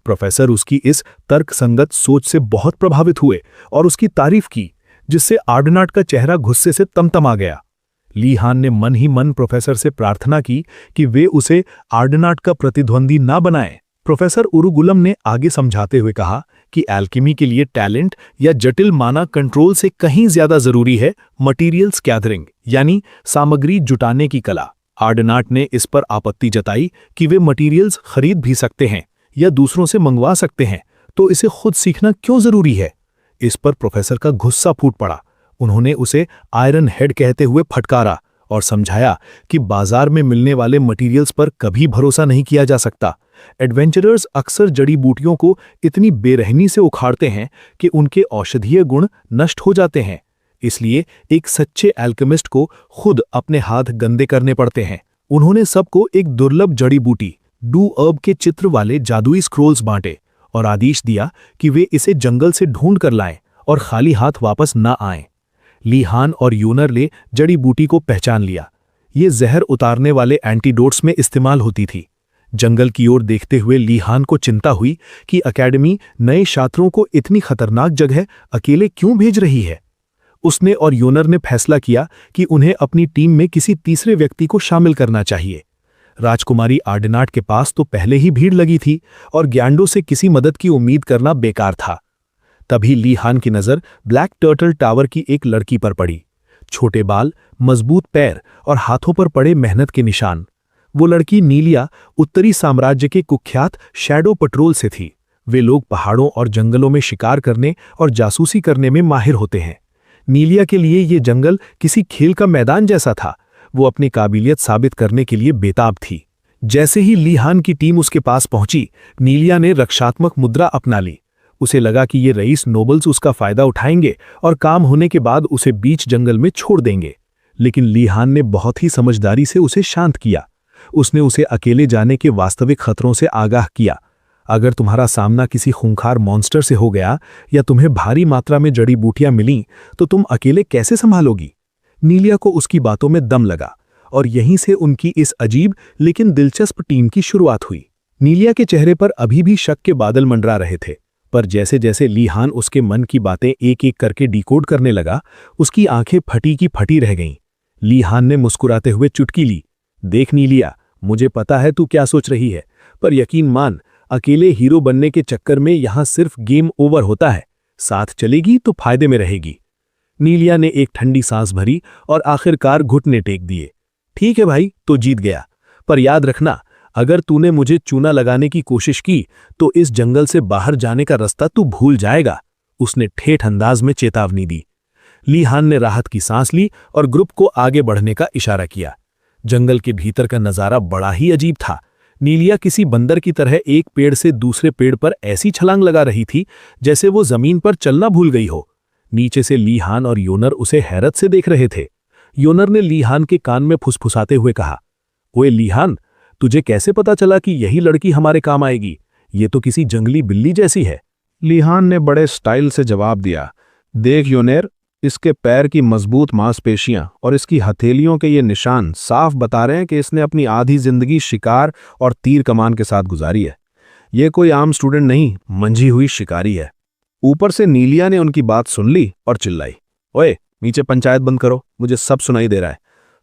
प्रोफेसर उसकी इस तर्कसंगत सोच से बहुत प्रभावित हुए और उसकी तारीफ की, जिससे आर्डेनाट का चेहरा गुस्से से तमतमा गया। ली हान ने मन ही मन प्रोफेसर से प्रार्थना की कि वे उसे आर्डेनाट का प्रतिद्वंदी ना बनाएं। प्रोफेसर उरुगुलम ने आगे समझाते हुए कहा कि एल्केमी के लिए टैलेंट या जटिल माना कंट्रोल से कहीं ज्यादा जरूरी है मटेरियल्स गैदरिंग यानी सामग्री जुटाने की कला। आर्डेनाट ने इस पर आपत्ति जताई कि वे मटेरियल्स खरीद भी सकते हैं या दूसरों से मंगवा सकते हैं, तो इसे खुद सीखना क्यों जरूरी है? इस पर प्रोफेसर का गुस्सा फूट पड़ा। उन्होंने उसे आयरन हेड कहते हुए फटकारा और समझाया कि बाजार में मिलने वाले मटेरियल्स पर कभी भरोसा नहीं किया जा सकता। एडवेंचरर्स अक्सर जड़ी बूटियों को इतनी बेरहमी से उखाड़ते हैं कि उनके औषधीय गुण नष्ट हो जाते हैं। इसलिए एक सच्चे एल्केमिस्ट को खुद अपने हाथ गंदे करने पड़ते हैं। उन्होंने सबको एक दुर्लभ जड़ी बूटी डू अर्ब के चित्र वाले जादुई स्क्रोल्स बांटे और आदेश दिया कि वे इसे जंगल से ढूंढ कर लाएं और खाली हाथ वापस ना आएं। ली हान और यूनर ने जड़ी बूटी को पहचान लिया। ये जहर उतारने वाले एंटीडोट्स में इस्तेमाल होती थी। जंगल की ओर देखते हुए ली हान को चिंता हुई कि अकेडमी नए छात्रों को इतनी खतरनाक जगह अकेले क्यों भेज रही है। उसने और यूनर ने फैसला किया कि उन्हें अपनी टीम में किसी तीसरे व्यक्ति को शामिल करना चाहिए। राजकुमारी आर्डेनाट के पास तो पहले ही भीड़ लगी थी और ग्यांडो से किसी मदद की उम्मीद करना बेकार था। तभी ली हान की नज़र ब्लैक टर्टल टावर की एक लड़की पर पड़ी। छोटे बाल, मजबूत पैर और हाथों पर पड़े मेहनत के निशान। वो लड़की नीलिया उत्तरी साम्राज्य के कुख्यात शैडो पेट्रोल से थी। वे लोग पहाड़ों और जंगलों में शिकार करने और जासूसी करने में माहिर होते हैं। नीलिया के लिए ये जंगल किसी खेल का मैदान जैसा था। वो अपनी काबिलियत साबित करने के लिए बेताब थी। जैसे ही ली हान की टीम उसके पास पहुंची, नीलिया ने रक्षात्मक मुद्रा अपना ली। उसे लगा कि ये रईस नोबल्स उसका फायदा उठाएंगे और काम होने के बाद उसे बीच जंगल में छोड़ देंगे। लेकिन ली हान ने बहुत ही समझदारी से उसे शांत किया। उसने उसे अकेले जाने के वास्तविक खतरों से आगाह किया। अगर तुम्हारा सामना किसी खूंखार मॉन्स्टर से हो गया या तुम्हें भारी मात्रा में जड़ी बूटियां मिलीं, तो तुम अकेले कैसे संभालोगी? नीलिया को उसकी बातों में दम लगा और यहीं से उनकी इस अजीब लेकिन दिलचस्प टीम की शुरुआत हुई। नीलिया के चेहरे पर अभी भी शक के बादल मंडरा रहे थे, पर जैसे जैसे ली हान उसके मन की बातें एक एक करके डिकोड करने लगा, उसकी आंखें फटी की फटी रह गईं। ली हान ने मुस्कुराते हुए चुटकी ली। देख नीलिया, मुझे पता है तू क्या सोच रही है, पर यकीन मान, अकेले हीरो बनने के चक्कर में यहां सिर्फ गेम ओवर होता है। साथ चलेगी तो फायदे में रहेगी। नीलिया ने एक ठंडी सांस भरी और आखिरकार घुटने टेक दिए। ठीक है भाई, तो जीत गया, पर याद रखना, अगर तूने मुझे चूना लगाने की कोशिश की तो इस जंगल से बाहर जाने का रास्ता तू भूल जाएगा। उसने ठेठ अंदाज में चेतावनी दी। ली हान ने राहत की सांस ली और ग्रुप को आगे बढ़ने का इशारा किया। जंगल के भीतर का नजारा बड़ा ही अजीब था। नीलिया किसी बंदर की तरह एक पेड़ से दूसरे पेड़ पर ऐसी छलांग लगा रही थी जैसे वो जमीन पर चलना भूल गई हो। नीचे से ली हान और योनर उसे हैरत से देख रहे थे। योनर ने ली हान के कान में फुसफुसाते हुए कहा, ओए ली हान, तुझे कैसे पता चला कि यही लड़की हमारे काम आएगी? ये तो किसी जंगली बिल्ली जैसी है। ली हान ने बड़े स्टाइल से जवाब दिया, देख योनेर, इसके पैर की मजबूत मांसपेशियां और इसकी हथेलियों के ये निशान साफ बता रहे हैं कि इसने अपनी आधी जिंदगी शिकार और तीर कमान के साथ गुजारी है। ये कोई आम स्टूडेंट नहीं, मंझी हुई शिकारी है। ऊपर से नीलिया ने उनकी बात सुन ली और चिल्लाई, ओए, नीचे पंचायत बंद करो, मुझे सब सुनाई दे रहा है।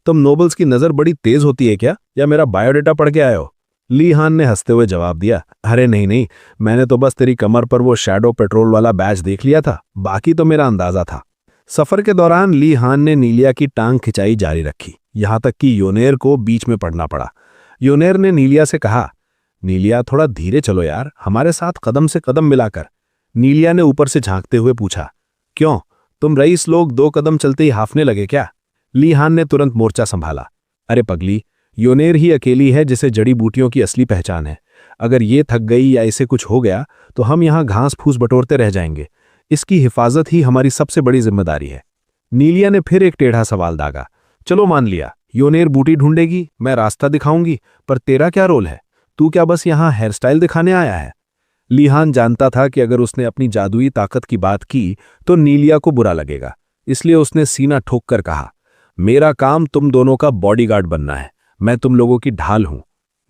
तुम नोबल्स की नज़र बड़ी तेज होती है क्या, या मेरा बायोडेटा पढ़ के आए हो? ली हान ने हंसते हुए जवाब दिया, अरे नहीं नहीं, मैंने तो बस तेरी कमर पर वो शैडो पेट्रोल वाला बैच देख लिया था, बाकी तो मेरा अंदाजा था। सफर के दौरान ली हान ने नीलिया की टांग खिंचाई जारी रखी, यहां तक कि योनेर को बीच में पड़ना पड़ा। योनेर ने नीलिया से कहा, नीलिया थोड़ा धीरे चलो यार, हमारे साथ कदम से कदम मिलाकर। नीलिया ने ऊपर से झांकते हुए पूछा, क्यों, तुम रईस लोग 2 कदम चलते ही हाफने लगे क्या? ली हान ने तुरंत मोर्चा संभाला, अरे पगली, योनेर ही अकेली है जिसे जड़ी बूटियों की असली पहचान है। अगर ये थक गई या इसे कुछ हो गया तो हम यहाँ घास फूस बटोरते रह जाएंगे। इसकी हिफाजत ही हमारी सबसे बड़ी जिम्मेदारी है। नीलिया ने फिर एक टेढ़ा सवाल दागा, चलो मान लिया, योनेर बूटी ढूंढेगी, मैं रास्ता दिखाऊंगी, पर तेरा क्या रोल है? तू क्या बस यहाँ हेयर स्टाइल दिखाने आया है? ली हान जानता था कि अगर उसने अपनी जादुई ताकत की बात की तो नीलिया को बुरा लगेगा, इसलिए उसने सीना ठोक कर कहा, मेरा काम तुम दोनों का बॉडीगार्ड बनना है, मैं तुम लोगों की ढाल हूं।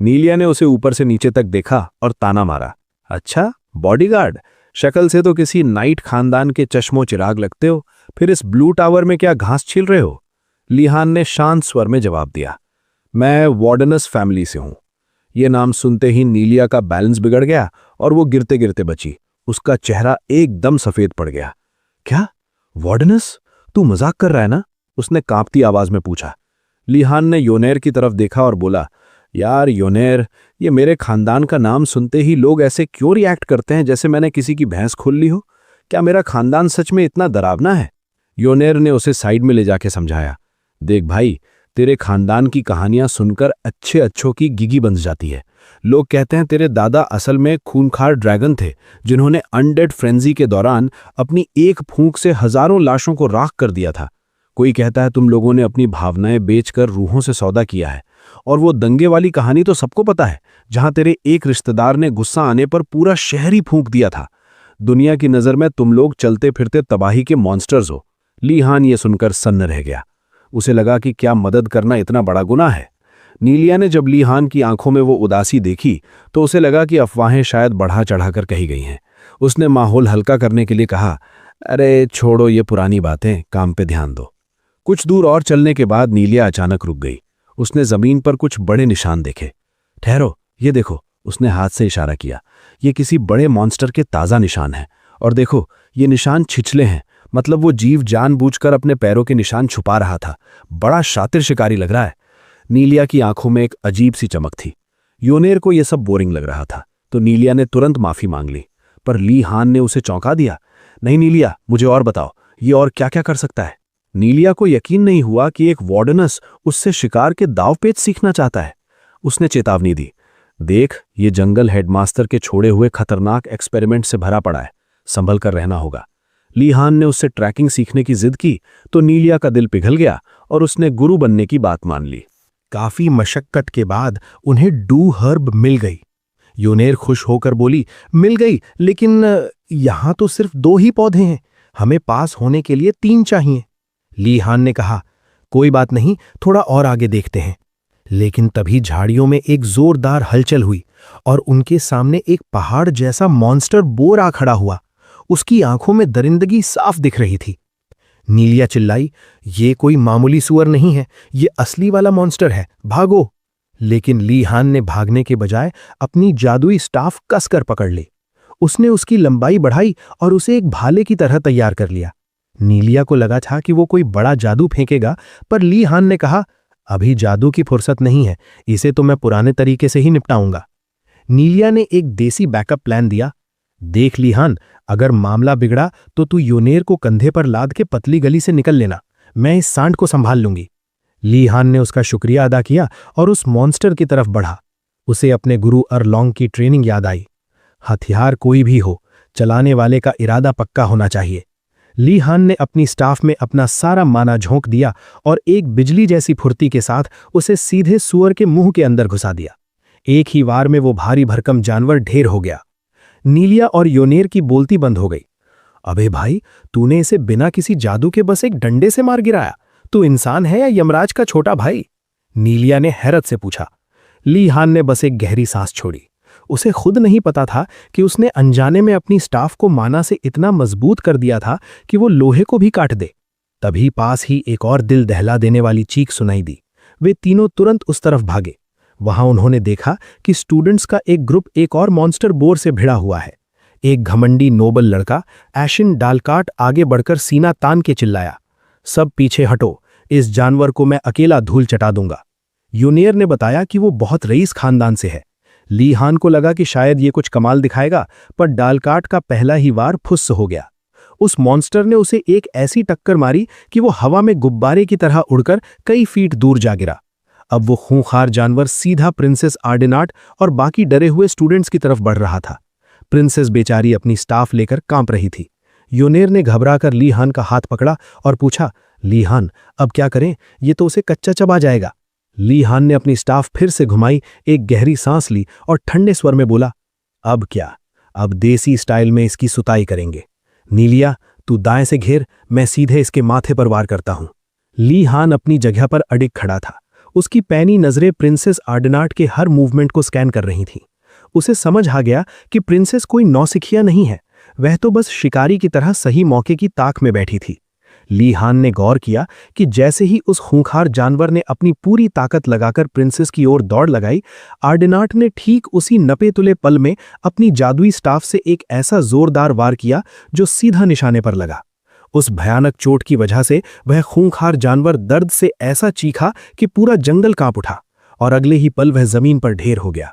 नीलिया ने उसे ऊपर से नीचे तक देखा और ताना मारा, अच्छा बॉडीगार्ड, शक्ल से तो किसी नाइट खानदान के चश्मों चिराग लगते हो, फिर इस ब्लू टावर में क्या घास छील रहे हो? ली हान ने शांत स्वर में जवाब दिया, मैं वार्डनस फैमिली से हूं। ये नाम सुनते ही नीलिया का बैलेंस बिगड़ गया और वो गिरते गिरते बची। उसका चेहरा एकदम सफेद पड़ गया। क्या वार्डनस, तू मजाक कर रहा है ना? उसने कांपती आवाज में पूछा। ली हान ने योनेर की तरफ देखा और बोला, यार योनेर, ये मेरे खानदान का नाम सुनते ही लोग ऐसे क्यों रिएक्ट करते हैं जैसे मैंने किसी की भैंस खोल ली हो? क्या मेरा खानदान सच में इतना डरावना है? योनेर ने उसे साइड में ले जाके समझाया, देख भाई, तेरे खानदान की कहानियां सुनकर अच्छे अच्छों की गिगी बन जाती है। लोग कहते हैं तेरे दादा असल में खूंखार ड्रैगन थे जिन्होंने अनडेड फ्रेंजी के दौरान अपनी एक फूंक से हजारों लाशों को राख कर दिया था। कोई कहता है तुम लोगों ने अपनी भावनाएं बेचकर रूहों से सौदा किया है। और वो दंगे वाली कहानी तो सबको पता है, जहां तेरे एक रिश्तेदार ने गुस्सा आने पर पूरा शहर ही फूंक दिया था। दुनिया की नजर में तुम लोग चलते फिरते तबाही के मॉन्स्टर्स हो। ली हान ये सुनकर सन्न रह गया। उसे लगा कि क्या मदद करना इतना बड़ा गुनाह है। नीलिया ने जब ली हान की आंखों में वो उदासी देखी तो उसे लगा कि अफवाहें शायद बढ़ा चढ़ाकर कही गई हैं। उसने माहौल हल्का करने के लिए कहा, अरे छोड़ो ये पुरानी बातें, काम पे ध्यान दो। कुछ दूर और चलने के बाद नीलिया अचानक रुक गई। उसने जमीन पर कुछ बड़े निशान देखे। ठहरो, ये देखो, उसने हाथ से इशारा किया। ये किसी बड़े मॉन्स्टर के ताज़ा निशान हैं। और देखो, ये निशान छिछले हैं, मतलब वो जीव जानबूझकर अपने पैरों के निशान छुपा रहा था। बड़ा शातिर शिकारी लग रहा है। नीलिया की आंखों में एक अजीब सी चमक थी। योनेर को यह सब बोरिंग लग रहा था, तो नीलिया ने तुरंत माफी मांग ली। पर ली हान ने उसे चौंका दिया, नहीं नीलिया, मुझे और बताओ, ये और क्या क्या कर सकता है? नीलिया को यकीन नहीं हुआ कि एक वार्डनस उससे शिकार के दावपेच सीखना चाहता है। उसने चेतावनी दी, देख, ये जंगल हेडमास्टर के छोड़े हुए खतरनाक एक्सपेरिमेंट से भरा पड़ा है, संभल कर रहना होगा। ली हान ने उससे ट्रैकिंग सीखने की जिद की तो नीलिया का दिल पिघल गया और उसने गुरु बनने की बात मान ली। काफी मशक्कत के बाद उन्हें डू हर्ब मिल गई। योनेर खुश होकर बोली, मिल गई, लेकिन यहां तो सिर्फ 2 ही पौधे हैं, हमें पास होने के लिए 3 चाहिए। ली हान ने कहा, कोई बात नहीं, थोड़ा और आगे देखते हैं। लेकिन तभी झाड़ियों में एक जोरदार हलचल हुई और उनके सामने एक पहाड़ जैसा मॉन्स्टर बोर आ खड़ा हुआ। उसकी आंखों में दरिंदगी साफ दिख रही थी। नीलिया चिल्लाई, ये कोई मामूली सुअर नहीं है, ये असली वाला मॉन्स्टर है, भागो। लेकिन ली हान ने भागने के बजाय अपनी जादुई स्टाफ कसकर पकड़ ली। उसने उसकी लंबाई बढ़ाई और उसे एक भाले की तरह तैयार कर लिया। नीलिया को लगा था कि वो कोई बड़ा जादू फेंकेगा, पर ली हान ने कहा, अभी जादू की फुर्सत नहीं है, इसे तो मैं पुराने तरीके से ही निपटाऊंगा। नीलिया ने एक देसी बैकअप प्लान दिया, देख ली हान, अगर मामला बिगड़ा तो तू योनेर को कंधे पर लाद के पतली गली से निकल लेना, मैं इस सांड को संभाल लूंगी। ली हान ने उसका शुक्रिया अदा किया और उस मॉन्स्टर की तरफ बढ़ा। उसे अपने गुरु अरलोंग की ट्रेनिंग याद आई। हथियार कोई भी हो, चलाने वाले का इरादा पक्का होना चाहिए। ली हान ने अपनी स्टाफ में अपना सारा माना झोंक दिया और एक बिजली जैसी फुर्ती के साथ उसे सीधे सुअर के मुंह के अंदर घुसा दिया। एक ही वार में वो भारी भरकम जानवर ढेर हो गया। नीलिया और योनेर की बोलती बंद हो गई। अबे भाई, तूने इसे बिना किसी जादू के बस एक डंडे से मार गिराया? तू इंसान है या यमराज का छोटा भाई? नीलिया ने हैरत से पूछा। ली हान ने बस एक गहरी सांस छोड़ी। उसे खुद नहीं पता था कि उसने अनजाने में अपनी स्टाफ को माना से इतना मजबूत कर दिया था कि वो लोहे को भी काट दे। तभी पास ही एक और दिल दहला देने वाली चीख सुनाई दी। वे तीनों तुरंत उस तरफ भागे। वहां उन्होंने देखा कि स्टूडेंट्स का एक ग्रुप एक और मॉन्स्टर बोर से भिड़ा हुआ है। एक घमंडी नोबल लड़का एशिन डालकाट आगे बढ़कर सीना तान के चिल्लाया, सब पीछे हटो, इस जानवर को मैं अकेला धूल चटा दूंगा। यूनियर ने बताया कि वो बहुत रईस खानदान से है। ली हान को लगा कि शायद ये कुछ कमाल दिखाएगा, पर डालकाट का पहला ही वार फुस्स हो गया। उस मॉन्स्टर ने उसे एक ऐसी टक्कर मारी कि वो हवा में गुब्बारे की तरह उड़कर कई फीट दूर जा गिरा। अब वो खूंखार जानवर सीधा प्रिंसेस आर्डिनाट और बाकी डरे हुए स्टूडेंट्स की तरफ बढ़ रहा था। प्रिंसेस बेचारी अपनी स्टाफ लेकर कांप रही थी। योनेर ने घबराकर ली हान का हाथ पकड़ा और पूछा, ली हान, अब क्या करें? ये तो उसे कच्चा चबा जाएगा। ली हान ने अपनी स्टाफ फिर से घुमाई, एक गहरी सांस ली और ठंडे स्वर में बोला, अब क्या? अब देसी स्टाइल में इसकी सुताई करेंगे। नीलिया, तू दाएं से घेर, मैं सीधे इसके माथे पर वार करता हूं। ली हान अपनी जगह पर अडिग खड़ा था। उसकी पैनी नजरें प्रिंसेस आर्डिनाट के हर मूवमेंट को स्कैन कर रही थीं। उसे समझ आ गया कि प्रिंसेस कोई नौसिखिया नहीं है, वह तो बस शिकारी की तरह सही मौके की ताक में बैठी थी। ली हान ने गौर किया कि जैसे ही उस खूंखार जानवर ने अपनी पूरी ताकत लगाकर प्रिंसेस की ओर दौड़ लगाई, आर्डिनाट ने ठीक उसी नपे तुले पल में अपनी जादुई स्टाफ से एक ऐसा जोरदार वार किया जो सीधा निशाने पर लगा। उस भयानक चोट की वजह से वह खूंखार जानवर दर्द से ऐसा चीखा कि पूरा जंगल कांप उठा और अगले ही पल वह जमीन पर ढेर हो गया।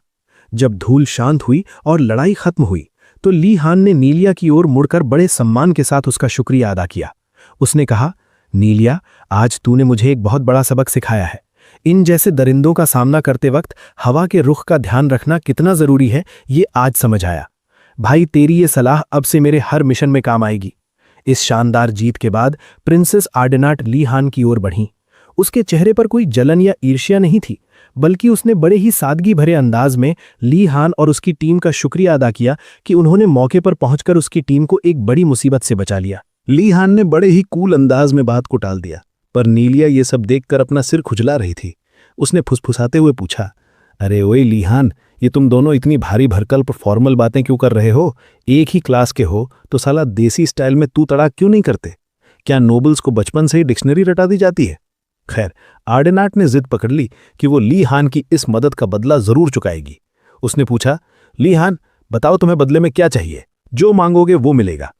जब धूल शांत हुई और लड़ाई खत्म हुई तो ली हान ने नीलिया की ओर मुड़कर बड़े सम्मान के साथ उसका शुक्रिया अदा किया। उसने कहा, नीलिया, आज तूने मुझे एक बहुत बड़ा सबक सिखाया है। इन जैसे दरिंदों का सामना करते वक्त हवा के रुख का ध्यान रखना कितना जरूरी है, ये आज समझ आया। भाई, तेरी ये सलाह अब से मेरे हर मिशन में काम आएगी। इस शानदार जीत के बाद प्रिंसेस आर्डिनाट ली हान की ओर बढ़ी। उसके चेहरे पर कोई जलन या ईर्ष्या नहीं थी, बल्कि उसने बड़े ही सादगी भरे अंदाज में ली हान और उसकी टीम का शुक्रिया अदा किया कि उन्होंने मौके पर पहुंचकर उसकी टीम को एक बड़ी मुसीबत से बचा लिया। ली हान ने बड़े ही कूल अंदाज में बात को टाल दिया, पर नीलिया ये सब देखकर अपना सिर खुजला रही थी। उसने फुसफुसाते हुए पूछा, अरे ओए ली हान, ये तुम दोनों इतनी भारी भरकल पर फॉर्मल बातें क्यों कर रहे हो? एक ही क्लास के हो तो साला देसी स्टाइल में तू तड़ाक क्यों नहीं करते? क्या नोबल्स को बचपन से ही डिक्शनरी रटा दी जाती है? खैर, आर्डिनाट ने जिद पकड़ ली कि वो ली हान की इस मदद का बदला जरूर चुकाएगी। उसने पूछा, ली हान, बताओ तुम्हें बदले में क्या चाहिए? जो मांगोगे वो मिलेगा।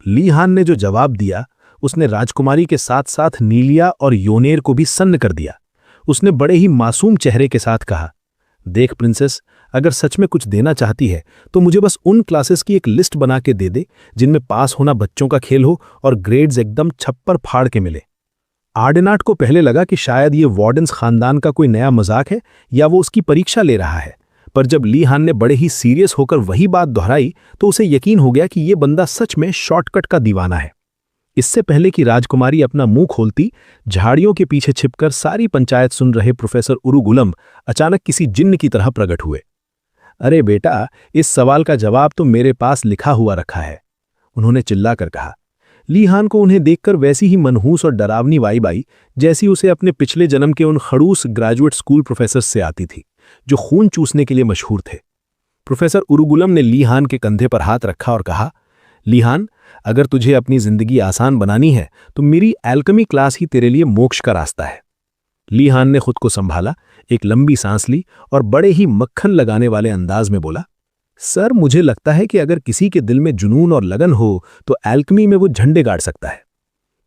ली हान ने जो जवाब दिया, उसने राजकुमारी के साथ साथ नीलिया और योनेर को भी सन्न कर दिया। उसने बड़े ही मासूम चेहरे के साथ कहा, देख प्रिंसेस, अगर सच में कुछ देना चाहती है तो मुझे बस उन क्लासेस की एक लिस्ट बना के दे दे जिनमें पास होना बच्चों का खेल हो और ग्रेड्स एकदम छप्पर फाड़ के मिले। आर्डिनाट को पहले लगा कि शायद ये वार्डन्स खानदान का कोई नया मजाक है या वो उसकी परीक्षा ले रहा है, पर जब ली हान ने बड़े ही सीरियस होकर वही बात दोहराई तो उसे यकीन हो गया कि ये बंदा सच में शॉर्टकट का दीवाना है। इससे पहले कि राजकुमारी अपना मुंह खोलती, झाड़ियों के पीछे छिपकर सारी पंचायत सुन रहे प्रोफेसर उरुगुलम अचानक किसी जिन्न की तरह प्रकट हुए। अरे बेटा, इस सवाल का जवाब तो मेरे पास लिखा हुआ रखा है, उन्होंने चिल्लाकर कहा। ली हान को उन्हें देखकर वैसी ही मनहूस और डरावनी वाइब आई जैसी उसे अपने पिछले जन्म के उन खड़ूस ग्रेजुएट स्कूल प्रोफेसर्स से आती थी जो खून चूसने के लिए मशहूर थे। प्रोफेसर उरुगुलम ने ली हान के कंधे पर हाथ रखा और कहा, ली हान, अगर तुझे अपनी जिंदगी आसान बनानी है तो मेरी एल्केमी क्लास ही तेरे लिए मोक्ष का रास्ता है। ली हान ने खुद को संभाला, एक लंबी सांस ली और बड़े ही मक्खन लगाने वाले अंदाज में बोला, सर, मुझे लगता है कि अगर किसी के दिल में जुनून और लगन हो तो एल्केमी में वो झंडे गाड़ सकता है।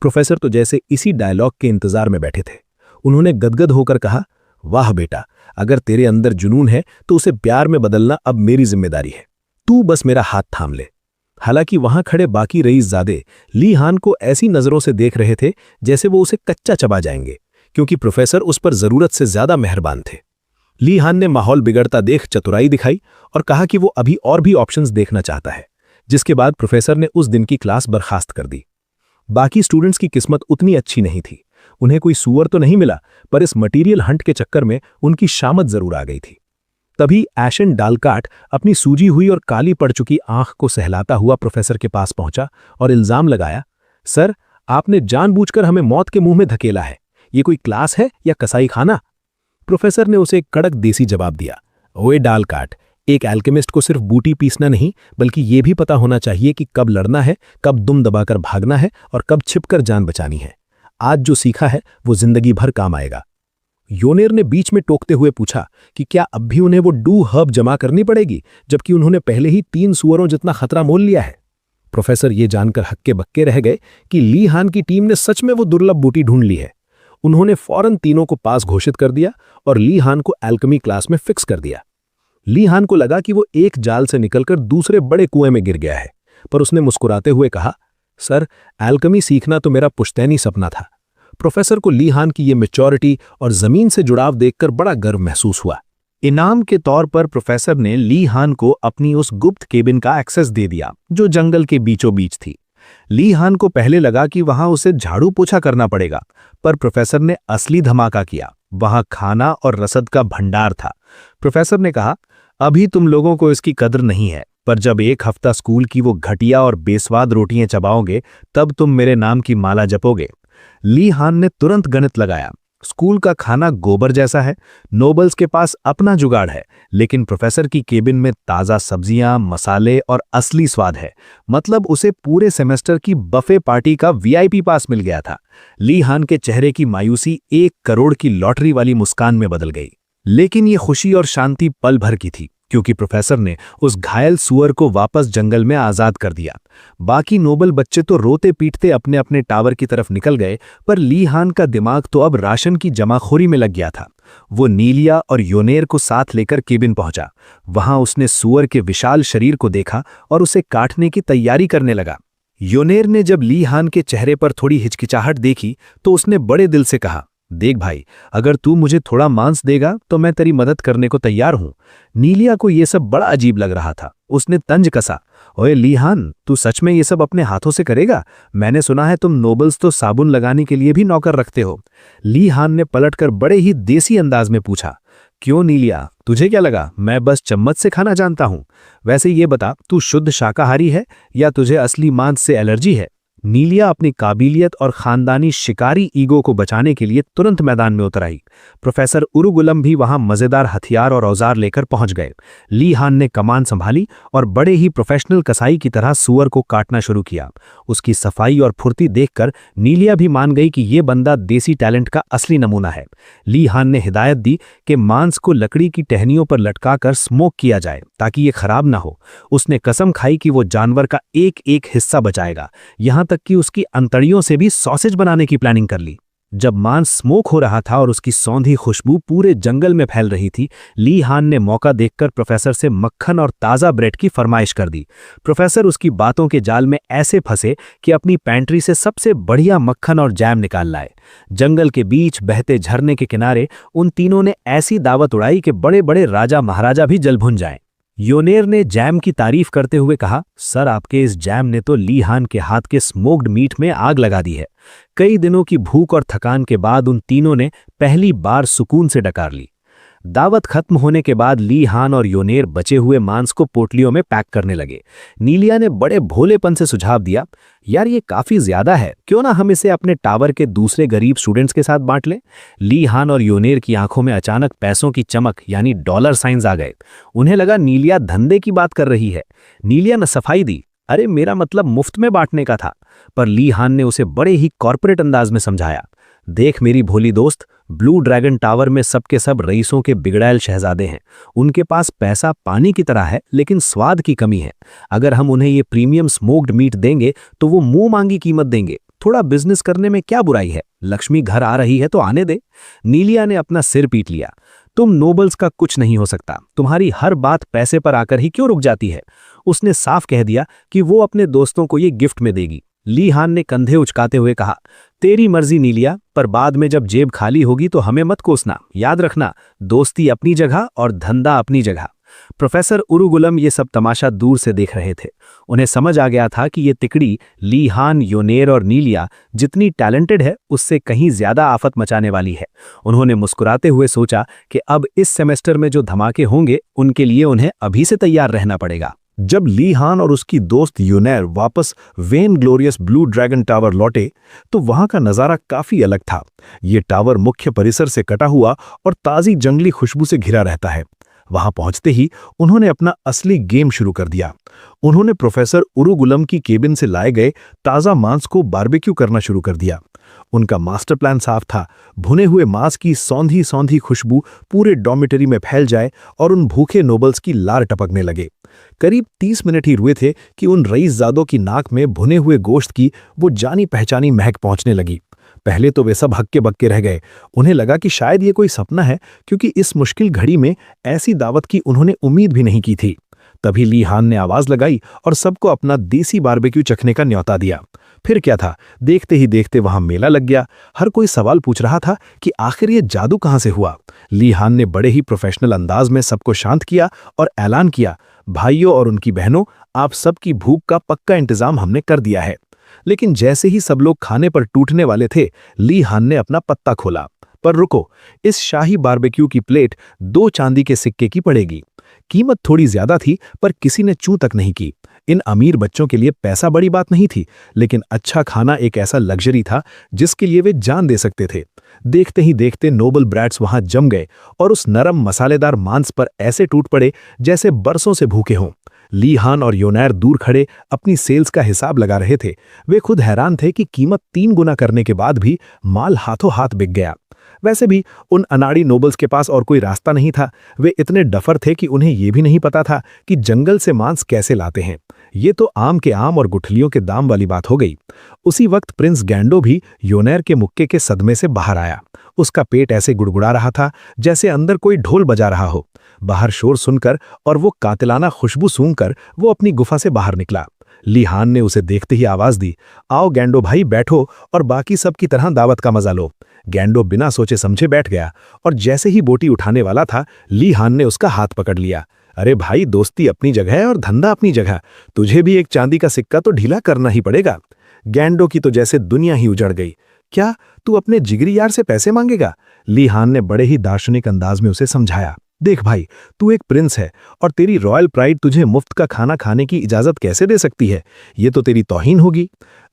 प्रोफेसर तो जैसे इसी डायलॉग के इंतजार में बैठे थे। उन्होंने गदगद होकर कहा, वाह बेटा, अगर तेरे अंदर जुनून है तो उसे प्यार में बदलना अब मेरी जिम्मेदारी है। तू बस मेरा हाथ थाम ले। हालांकि वहां खड़े बाकी रईसजादे ली हान को ऐसी नजरों से देख रहे थे जैसे वो उसे कच्चा चबा जाएंगे, क्योंकि प्रोफेसर उस पर जरूरत से ज्यादा मेहरबान थे। ली हान ने माहौल बिगड़ता देख चतुराई दिखाई और कहा कि वो अभी और भी ऑप्शंस देखना चाहता है, जिसके बाद प्रोफेसर ने उस दिन की क्लास बर्खास्त कर दी। बाकी स्टूडेंट्स की किस्मत उतनी अच्छी नहीं थी। उन्हें कोई सूअर तो नहीं मिला, पर इस मटीरियल हंट के चक्कर में उनकी शामत जरूर आ गई थी। तभी एशिन डालकाट अपनी सूजी हुई और काली पड़ चुकी आंख को सहलाता हुआ प्रोफेसर के पास पहुंचा और इल्जाम लगाया, सर, आपने जानबूझकर हमें मौत के मुंह में धकेला है। ये कोई क्लास है या कसाई खाना? प्रोफेसर ने उसे एक कड़क देसी जवाब दिया, ओए डालकाट, एक एल्केमिस्ट को सिर्फ बूटी पीसना नहीं बल्कि ये भी पता होना चाहिए कि कब लड़ना है, कब दुम दबाकर भागना है और कब छिपकर जान बचानी है। आज जो सीखा है वो जिंदगी भर काम आएगा। योनेर ने बीच में टोकते हुए पूछा कि क्या अब भी उन्हें वो डू हर्ब जमा करनी पड़ेगी, जबकि उन्होंने पहले ही 3 सुअरों जितना खतरा मोल लिया है। प्रोफेसर ये जानकर हक्के बक्के रह गए कि ली हान की टीम ने सच में वो दुर्लभ बूटी ढूंढ ली है। उन्होंने फौरन तीनों को पास घोषित कर दिया और ली हान को एल्केमी क्लास में फिक्स कर दिया। ली हान को लगा कि वो एक जाल से निकलकर दूसरे बड़े कुएं में गिर गया है, पर उसने मुस्कुराते हुए कहा, सर, एल्केमी सीखना तो मेरा पुश्तैनी सपना था। प्रोफेसर को ली हान की ये मैच्योरिटी और जमीन से जुड़ाव देखकर बड़ा गर्व महसूस हुआ। इनाम के तौर पर प्रोफेसर ने ली हान को अपनी उस गुप्त केबिन का एक्सेस दे दिया जो जंगल के बीचों बीच थी। ली हान को पहले लगा कि वहां उसे झाड़ू पोछा करना पड़ेगा, पर प्रोफेसर ने असली धमाका किया। वहां खाना और रसद का भंडार था। प्रोफेसर ने कहा, अभी तुम लोगों को इसकी कदर नहीं है, पर जब 1 हफ्ता स्कूल की वो घटिया और बेस्वाद रोटियां चबाओगे तब तुम मेरे नाम की माला जपोगे। ली हान ने तुरंत गणित लगाया। स्कूल का खाना गोबर जैसा है, नोबल्स के पास अपना जुगाड़ है, लेकिन प्रोफेसर की केबिन में ताज़ा सब्जियां, मसाले और असली स्वाद है। मतलब उसे पूरे सेमेस्टर की बफे पार्टी का वीआईपी पास मिल गया था। ली हान के चेहरे की मायूसी 1 करोड़ की लॉटरी वाली मुस्कान में बदल गई। लेकिन ये खुशी और शांति पल भर की थी, क्योंकि प्रोफेसर ने उस घायल सुअर को वापस जंगल में आजाद कर दिया। बाकी नोबल बच्चे तो रोते पीटते अपने अपने टावर की तरफ निकल गए, पर ली हान का दिमाग तो अब राशन की जमाखोरी में लग गया था। वो नीलिया और योनेर को साथ लेकर केबिन पहुंचा। वहां उसने सुअर के विशाल शरीर को देखा और उसे काटने की तैयारी करने लगा। योनेर ने जब ली हान के चेहरे पर थोड़ी हिचकिचाहट देखी तो उसने बड़े दिल से कहा, देख भाई, अगर तू मुझे थोड़ा मांस देगा तो मैं तेरी मदद करने को तैयार हूं। नीलिया को यह सब बड़ा अजीब लग रहा था। उसने तंज कसा, ओए ली हान, तू सच में ये सब अपने हाथों से करेगा? मैंने सुना है तुम नोबल्स तो साबुन लगाने के लिए भी नौकर रखते हो। ली हान ने पलटकर बड़े ही देसी अंदाज में पूछा, क्यों नीलिया, तुझे क्या लगा मैं बस चम्मच से खाना जानता हूं? वैसे ये बता, तू शुद्ध शाकाहारी है या तुझे असली मांस से एलर्जी है? नीलिया अपनी काबिलियत और खानदानी शिकारी ईगो को बचाने के लिए तुरंत मैदान में उतर आई। प्रोफेसर उरुगुलम भी वहां मजेदार हथियार और औजार लेकर पहुंच गए। ली हान ने कमान संभाली और बड़े ही प्रोफेशनल कसाई की तरह सुअर को काटना शुरू किया। उसकी सफाई और फुर्ती देखकर नीलिया भी मान गई कि ये बंदा देसी टैलेंट का असली नमूना है। ली हान ने हिदायत दी कि मांस को लकड़ी की टहनियों पर लटकाकर स्मोक किया जाए ताकि ये खराब ना हो। उसने कसम खाई कि वो जानवर का एक एक हिस्सा बचाएगा, यहां तक कि उसकी अंतड़ियों से भी सॉसेज बनाने की प्लानिंग कर ली। जब मांस स्मोक हो रहा था और उसकी सौंधी खुशबू पूरे जंगल में फैल रही थी, ली हान ने मौका देखकर प्रोफेसर से मक्खन और ताज़ा ब्रेड की फरमाइश कर दी। प्रोफेसर उसकी बातों के जाल में ऐसे फंसे कि अपनी पैंट्री से सबसे बढ़िया मक्खन और जैम निकाल लाए। जंगल के बीच बहते झरने के किनारे उन तीनों ने ऐसी दावत उड़ाई कि बड़े बड़े राजा महाराजा भी जल भुन जाएं। योनेर ने जैम की तारीफ करते हुए कहा, सर, आपके इस जैम ने तो ली हान के हाथ के स्मोक्ड मीट में आग लगा दी है। कई दिनों की भूख और थकान के बाद उन तीनों ने पहली बार सुकून से डकार ली। दावत खत्म होने के बाद ली हान और योनेर बचे हुए मांस को पोटलियों में पैक करने लगे। नीलिया ने बड़े भोलेपन से सुझाव दिया, यार ये काफी ज्यादा है, क्यों ना हम इसे अपने टावर के दूसरे गरीब स्टूडेंट्स के साथ बांट लें। ली हान और योनेर की आंखों में अचानक पैसों की चमक यानी डॉलर साइंस आ गए। उन्हें लगा नीलिया धंधे की बात कर रही है। नीलिया ने सफाई दी, अरे मेरा मतलब मुफ्त में बांटने का था। पर ली हान ने उसे बड़े ही कॉर्पोरेट अंदाज में समझाया, देख मेरी भोली दोस्त, ब्लू ड्रैगन टावर में सबके सब रईसों के बिगड़ैल शहजादे हैं। उनके पास पैसा पानी की तरह है, लेकिन स्वाद की कमी है। अगर हम उन्हें ये प्रीमियम स्मोक्ड मीट देंगे तो वो मुंह मांगी कीमत देंगे। थोड़ा बिजनेस करने में क्या बुराई है? लक्ष्मी घर आ रही है तो आने दे। नीलिया ने अपना सिर पीट लिया, तुम नोबल्स का कुछ नहीं हो सकता। तुम्हारी हर बात पैसे पर आकर ही क्यों रुक जाती है? उसने साफ कह दिया कि वो अपने दोस्तों को ये गिफ्ट में देगी। ली हान ने कंधे उचकाते हुए कहा, तेरी मर्जी नीलिया, पर बाद में जब जेब खाली होगी तो हमें मत कोसना। याद रखना, दोस्ती अपनी जगह और धंधा अपनी जगह। प्रोफेसर उरुगुलम ये सब तमाशा दूर से देख रहे थे। उन्हें समझ आ गया था कि ये तिकड़ी ली हान, योनेर और नीलिया जितनी टैलेंटेड है उससे कहीं ज्यादा आफत मचाने वाली है। उन्होंने मुस्कुराते हुए सोचा कि अब इस सेमेस्टर में जो धमाके होंगे उनके लिए उन्हें अभी से तैयार रहना पड़ेगा। जब ली हान और उसकी दोस्त योनेर वापस when glorious blue dragon tower लौटे तो वहां का नजारा काफी अलग था। ये टावर मुख्य परिसर से कटा हुआ और ताजी जंगली खुशबू से घिरा रहता है। वहां पहुंचते ही उन्होंने अपना असली गेम शुरू कर दिया। उन्होंने प्रोफेसर उरुगुलम की केबिन से लाए गए ताज़ा मांस को बारबेक्यू करना शुरू कर दिया। उनका मास्टर प्लान साफ था, भुने हुए मांस की सौंधी सौंधी खुशबू पूरे डॉर्मिटरी में फैल जाए और उन भूखे नोबल्स की लार टपकने लगे। करीब 30 मिनट ही हुए थे कि उन रईसजादों की नाक में भुने हुए गोश्त की वो जानी पहचानी महक पहुंचने लगी। पहले तो वे सब हक्के बक्के रह गए। उन्हें लगा कि शायद ये कोई सपना है, क्योंकि इस मुश्किल घड़ी में ऐसी दावत की उन्होंने उम्मीद भी नहीं की थी। तभी ली हान ने आवाज लगाई और सबको अपना देसी बारबेक्यू चखने का न्योता दिया। फिर क्या था, देखते ही देखते वहां मेला लग गया। हर कोई सवाल पूछ रहा था कि आखिर ये जादू कहां से हुआ। ली हान ने बड़े ही प्रोफेशनल अंदाज में सबको शांत किया और ऐलान किया, भाइयों और उनकी बहनों, आप सबकी भूख का पक्का इंतजाम हमने कर दिया है। लेकिन जैसे ही सब लोग खाने पर टूटने वाले थे, ली हान ने अपना पत्ता खोला। पर रुको, इस शाही बारबेक्यू की प्लेट 2 चांदी के सिक्के की पड़ेगी। कीमत थोड़ी ज्यादा थी, पर किसी ने चूं तक नहीं की। इन अमीर बच्चों के लिए पैसा बड़ी बात नहीं थी, लेकिन अच्छा खाना एक ऐसा लग्जरी था जिसके लिए वे जान दे सकते थे। देखते ही देखते नोबल ब्रैट्स वहां जम गए और उस नरम मसालेदार मांस पर ऐसे टूट पड़े जैसे बरसों से भूखे हों। ली हान और योनेर दूर खड़े अपनी सेल्स का हिसाब लगा रहे थे। वे खुद हैरान थे कि कीमत 3 गुना करने के बाद भी माल हाथों हाथ बिक गया। वैसे भी उन अनाड़ी नोबल्स के पास और कोई रास्ता नहीं था। वे इतने डफर थे कि उन्हें यह भी नहीं पता था कि जंगल से मांस कैसे लाते हैं। ये तो आम के आम और गुठलियों के दाम वाली बात हो गई। उसी वक्त प्रिंस गैंडो भी योनेर के मुक्के के सदमे से बाहर आया। उसका पेट ऐसे गुड़गुड़ा रहा था जैसे अंदर कोई ढोल बजा रहा हो। बाहर शोर सुनकर और वो कातिलाना खुशबू सूंघकर वो अपनी गुफा से बाहर निकला। ली हान ने उसे देखते ही आवाज दी, आओ गैंडो भाई, बैठो और बाकी सब की तरह दावत का मजा लो। गैंडो बिना सोचे समझे बैठ गया और जैसे ही बोटी उठाने वाला था, ली हान ने उसका हाथ पकड़ लिया। अरे भाई, दोस्ती अपनी जगह है और धंधा अपनी जगह। तुझे भी एक चांदी का सिक्का तो ढीला करना ही पड़ेगा। गैंडो की तो जैसे दुनिया ही उजड़ गई। क्या तू अपने जिगरी यार से पैसे मांगेगा? ली हान ने बड़े ही दार्शनिक अंदाज में उसे समझाया। देख भाई, तू एक प्रिंस है और तेरी रॉयल प्राइड तुझे मुफ्त का खाना खाने की इजाजत कैसे दे सकती है? ये तो तेरी तौहीन होगी।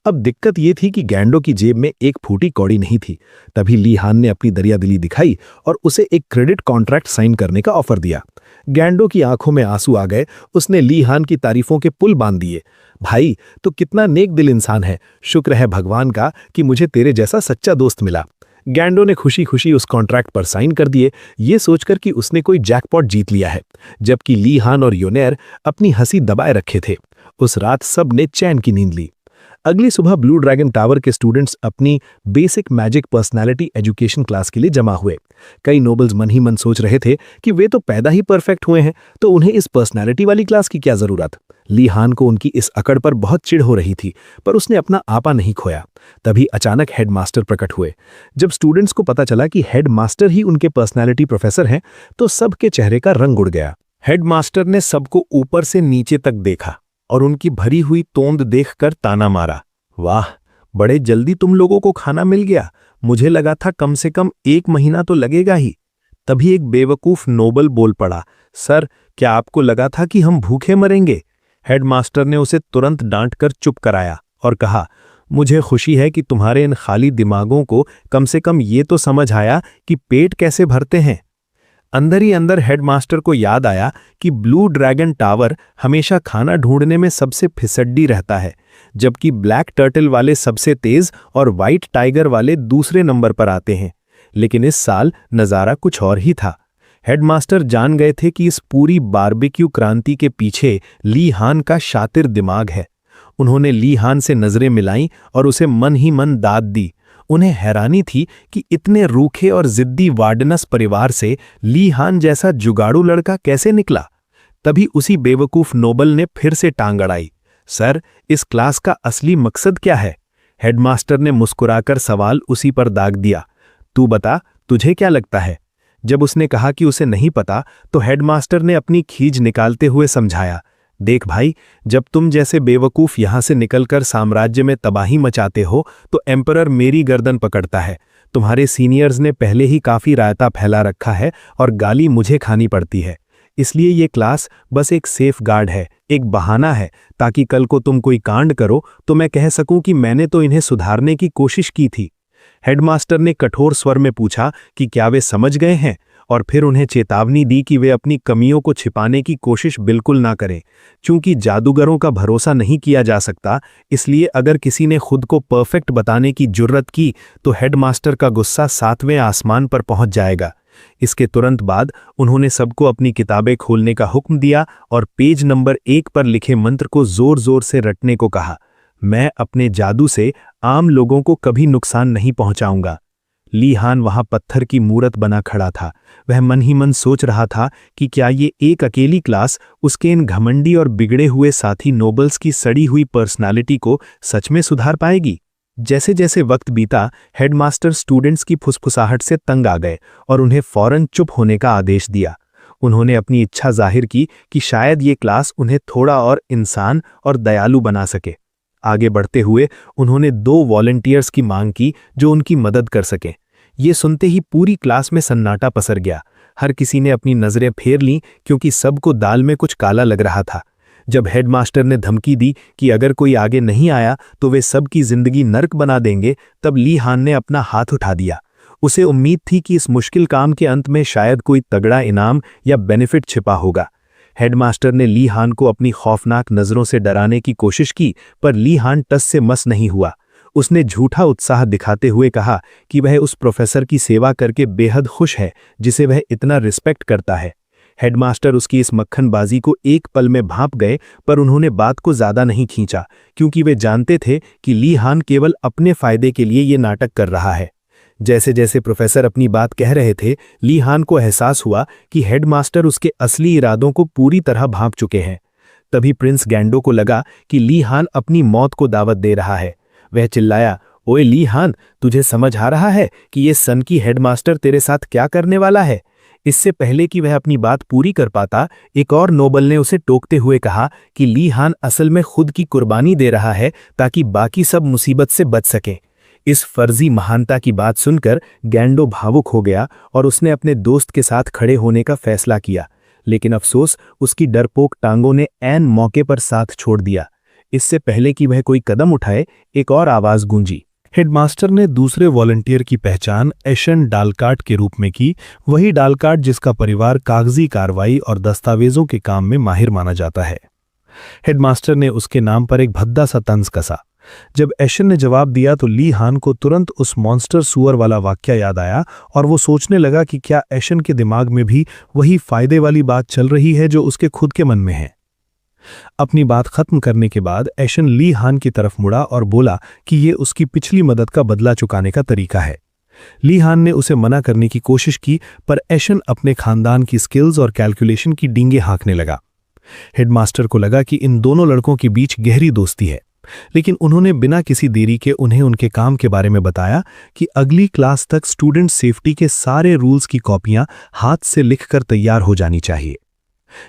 अब दिक्कत ये थी कि गैंडो की जेब में एक फूटी कौड़ी नहीं थी। तभी ली हान ने अपनी दरियादिली दिखाई और उसे एक क्रेडिट कॉन्ट्रैक्ट साइन करने का ऑफर दिया। गैंडो की आंखों में आंसू आ गए। उसने ली हान की तारीफों के पुल बांध दिए। भाई, तो कितना नेक दिल इंसान है। शुक्र है भगवान का कि मुझे तेरे जैसा सच्चा दोस्त मिला। गैंडो ने खुशी खुशी उस कॉन्ट्रैक्ट पर साइन कर दिए, ये सोचकर कि उसने कोई जैकपॉट जीत लिया है, जबकि ली हान और योनेर अपनी हंसी दबाए रखे थे। उस रात सब ने चैन की नींद ली। अगली सुबह ब्लू ड्रैगन टावर के स्टूडेंट्स अपनी basic magic personality education class के लिए जमा हुए। कई नोबल्स मन ही मन सोच रहे थे कि वे तो पैदा ही परफेक्ट हुए हैं, तो उन्हें इस पर्सनालिटी वाली क्लास की क्या जरूरत। ली हान को उनकी इस अकड़ पर बहुत चिढ़ हो रही थी, पर उसने अपना आपा नहीं खोया। तभी अचानक हेडमास्टर प्रकट हुए। जब स्टूडेंट्स को पता चला कि हेडमास्टर ही उनके पर्सनालिटी प्रोफेसर हैं, तो सबके चेहरे का रंग उड़ गया। हेडमास्टर ने सबको ऊपर से नीचे तक देखा और उनकी भरी हुई तोंद देखकर ताना मारा। वाह, बड़े जल्दी तुम लोगों को खाना मिल गया। मुझे लगा था कम से कम 1 महीना तो लगेगा ही। तभी एक बेवकूफ नोबल बोल पड़ा, सर, क्या आपको लगा था कि हम भूखे मरेंगे? हेडमास्टर ने उसे तुरंत डांटकर चुप कराया और कहा, मुझे खुशी है कि तुम्हारे इन खाली दिमागों को कम से कम ये तो समझ आया कि पेट कैसे भरते हैं। अंदर ही अंदर हेडमास्टर को याद आया कि ब्लू ड्रैगन टावर हमेशा खाना ढूंढने में सबसे फिसड्डी रहता है, जबकि ब्लैक टर्टल वाले सबसे तेज और व्हाइट टाइगर वाले दूसरे नंबर पर आते हैं। लेकिन इस साल नज़ारा कुछ और ही था। हेडमास्टर जान गए थे कि इस पूरी बारबेक्यू क्रांति के पीछे ली हान का शातिर दिमाग है। उन्होंने ली हान से नजरें मिलाईं और उसे मन ही मन दाद दी। उन्हें हैरानी थी कि इतने रूखे और जिद्दी वार्डनस परिवार से ली हान जैसा जुगाड़ू लड़का कैसे निकला। तभी उसी बेवकूफ नोबल ने फिर से टांग अड़ाई, सर, इस क्लास का असली मकसद क्या है? हेडमास्टर ने मुस्कुराकर सवाल उसी पर दाग दिया, तू बता, तुझे क्या लगता है? जब उसने कहा कि उसे नहीं पता, तो हेडमास्टर ने अपनी खीज निकालते हुए समझाया, देख भाई, जब तुम जैसे बेवकूफ यहां से निकलकर साम्राज्य में तबाही मचाते हो तो एम्परर मेरी गर्दन पकड़ता है। तुम्हारे सीनियर्स ने पहले ही काफी रायता फैला रखा है और गाली मुझे खानी पड़ती है। इसलिए ये क्लास बस एक सेफ गार्ड है, एक बहाना है, ताकि कल को तुम कोई कांड करो तो मैं कह सकूं कि मैंने तो इन्हें सुधारने की कोशिश की थी। हेडमास्टर ने कठोर स्वर में पूछा कि क्या वे समझ गए हैं, और फिर उन्हें चेतावनी दी कि वे अपनी कमियों को छिपाने की कोशिश बिल्कुल ना करें। चूंकि जादूगरों का भरोसा नहीं किया जा सकता, इसलिए अगर किसी ने खुद को परफेक्ट बताने की जुर्रत की तो हेडमास्टर का गुस्सा 7वें आसमान पर पहुंच जाएगा। इसके तुरंत बाद उन्होंने सबको अपनी किताबें खोलने का हुक्म दिया और पेज नंबर 1 पर लिखे मंत्र को जोर जोर से रटने को कहा। मैं अपने जादू से आम लोगों को कभी नुकसान नहीं पहुंचाऊंगा। ली हान वहां पत्थर की मूरत बना खड़ा था। वह मन ही मन सोच रहा था कि क्या ये एक अकेली क्लास उसके इन घमंडी और बिगड़े हुए साथी नोबल्स की सड़ी हुई पर्सनालिटी को सच में सुधार पाएगी। जैसे जैसे वक्त बीता, हेडमास्टर स्टूडेंट्स की फुसफुसाहट से तंग आ गए और उन्हें फौरन चुप होने का आदेश दिया। उन्होंने अपनी इच्छा जाहिर की कि शायद ये क्लास उन्हें थोड़ा और इंसान और दयालु बना सके। आगे बढ़ते हुए उन्होंने 2 वॉलंटियर्स की मांग की जो उनकी मदद कर सकें। ये सुनते ही पूरी क्लास में सन्नाटा पसर गया। हर किसी ने अपनी नजरें फेर लीं क्योंकि सबको दाल में कुछ काला लग रहा था। जब हेडमास्टर ने धमकी दी कि अगर कोई आगे नहीं आया तो वे सबकी जिंदगी नर्क बना देंगे, तब ली हान ने अपना हाथ उठा दिया। उसे उम्मीद थी कि इस मुश्किल काम के अंत में शायद कोई तगड़ा इनाम या बेनिफिट छिपा होगा। हेडमास्टर ने ली हान को अपनी खौफनाक नज़रों से डराने की कोशिश की, पर ली हान टस से मस नहीं हुआ। उसने झूठा उत्साह दिखाते हुए कहा कि वह उस प्रोफेसर की सेवा करके बेहद खुश है जिसे वह इतना रिस्पेक्ट करता है। हेडमास्टर उसकी इस मक्खनबाजी को एक पल में भांप गए, पर उन्होंने बात को ज्यादा नहीं खींचा क्योंकि वे जानते थे कि ली हान केवल अपने फायदे के लिए ये नाटक कर रहा है। जैसे जैसे प्रोफेसर अपनी बात कह रहे थे, ली हान को एहसास हुआ कि हेडमास्टर उसके असली इरादों को पूरी तरह भांप चुके हैं। तभी प्रिंस गैंडो को लगा कि ली हान अपनी मौत को दावत दे रहा है। वह चिल्लाया, ओए ली हान, तुझे समझ आ रहा है कि ये सन की हेडमास्टर तेरे साथ क्या करने वाला है? इससे पहले कि वह अपनी बात पूरी कर पाता, एक और नोबल ने उसे टोकते हुए कहा कि ली हान असल में खुद की कुर्बानी दे रहा है ताकि बाकी सब मुसीबत से बच सकें। इस फर्जी महानता की बात सुनकर गैंडो भावुक हो गया और उसने अपने दोस्त के साथ खड़े होने का फैसला किया, लेकिन अफसोस उसकी डरपोक टांगों ने ऐन मौके पर साथ छोड़ दिया। इससे पहले कि वह कोई कदम उठाए, एक और आवाज गूंजी। हेडमास्टर ने दूसरे वॉलंटियर की पहचान एशन डालकार्ट के रूप में की, वही डालकार्ट जिसका परिवार कागजी कार्रवाई और दस्तावेजों के काम में माहिर माना जाता है। हेडमास्टर ने उसके नाम पर एक भद्दा सा तंज कसा। जब एशन ने जवाब दिया तो ली हान को तुरंत उस मॉन्स्टर सुअर वाला वाक्य याद आया और वो सोचने लगा कि क्या एशन के दिमाग में भी वही फायदे वाली बात चल रही है जो उसके खुद के मन में है। अपनी बात खत्म करने के बाद एशन ली हान की तरफ मुड़ा और बोला कि ये उसकी पिछली मदद का बदला चुकाने का तरीका है। ली हान ने उसे मना करने की कोशिश की, पर एशन अपने खानदान की स्किल्स और कैलकुलेशन की डींगे हाँकने लगा। हेडमास्टर को लगा कि इन दोनों लड़कों के बीच गहरी दोस्ती है, लेकिन उन्होंने बिना किसी देरी के उन्हें उनके काम के बारे में बताया कि अगली क्लास तक स्टूडेंट सेफ्टी के सारे रूल्स की कॉपियां हाथ से लिखकर तैयार हो जानी चाहिए।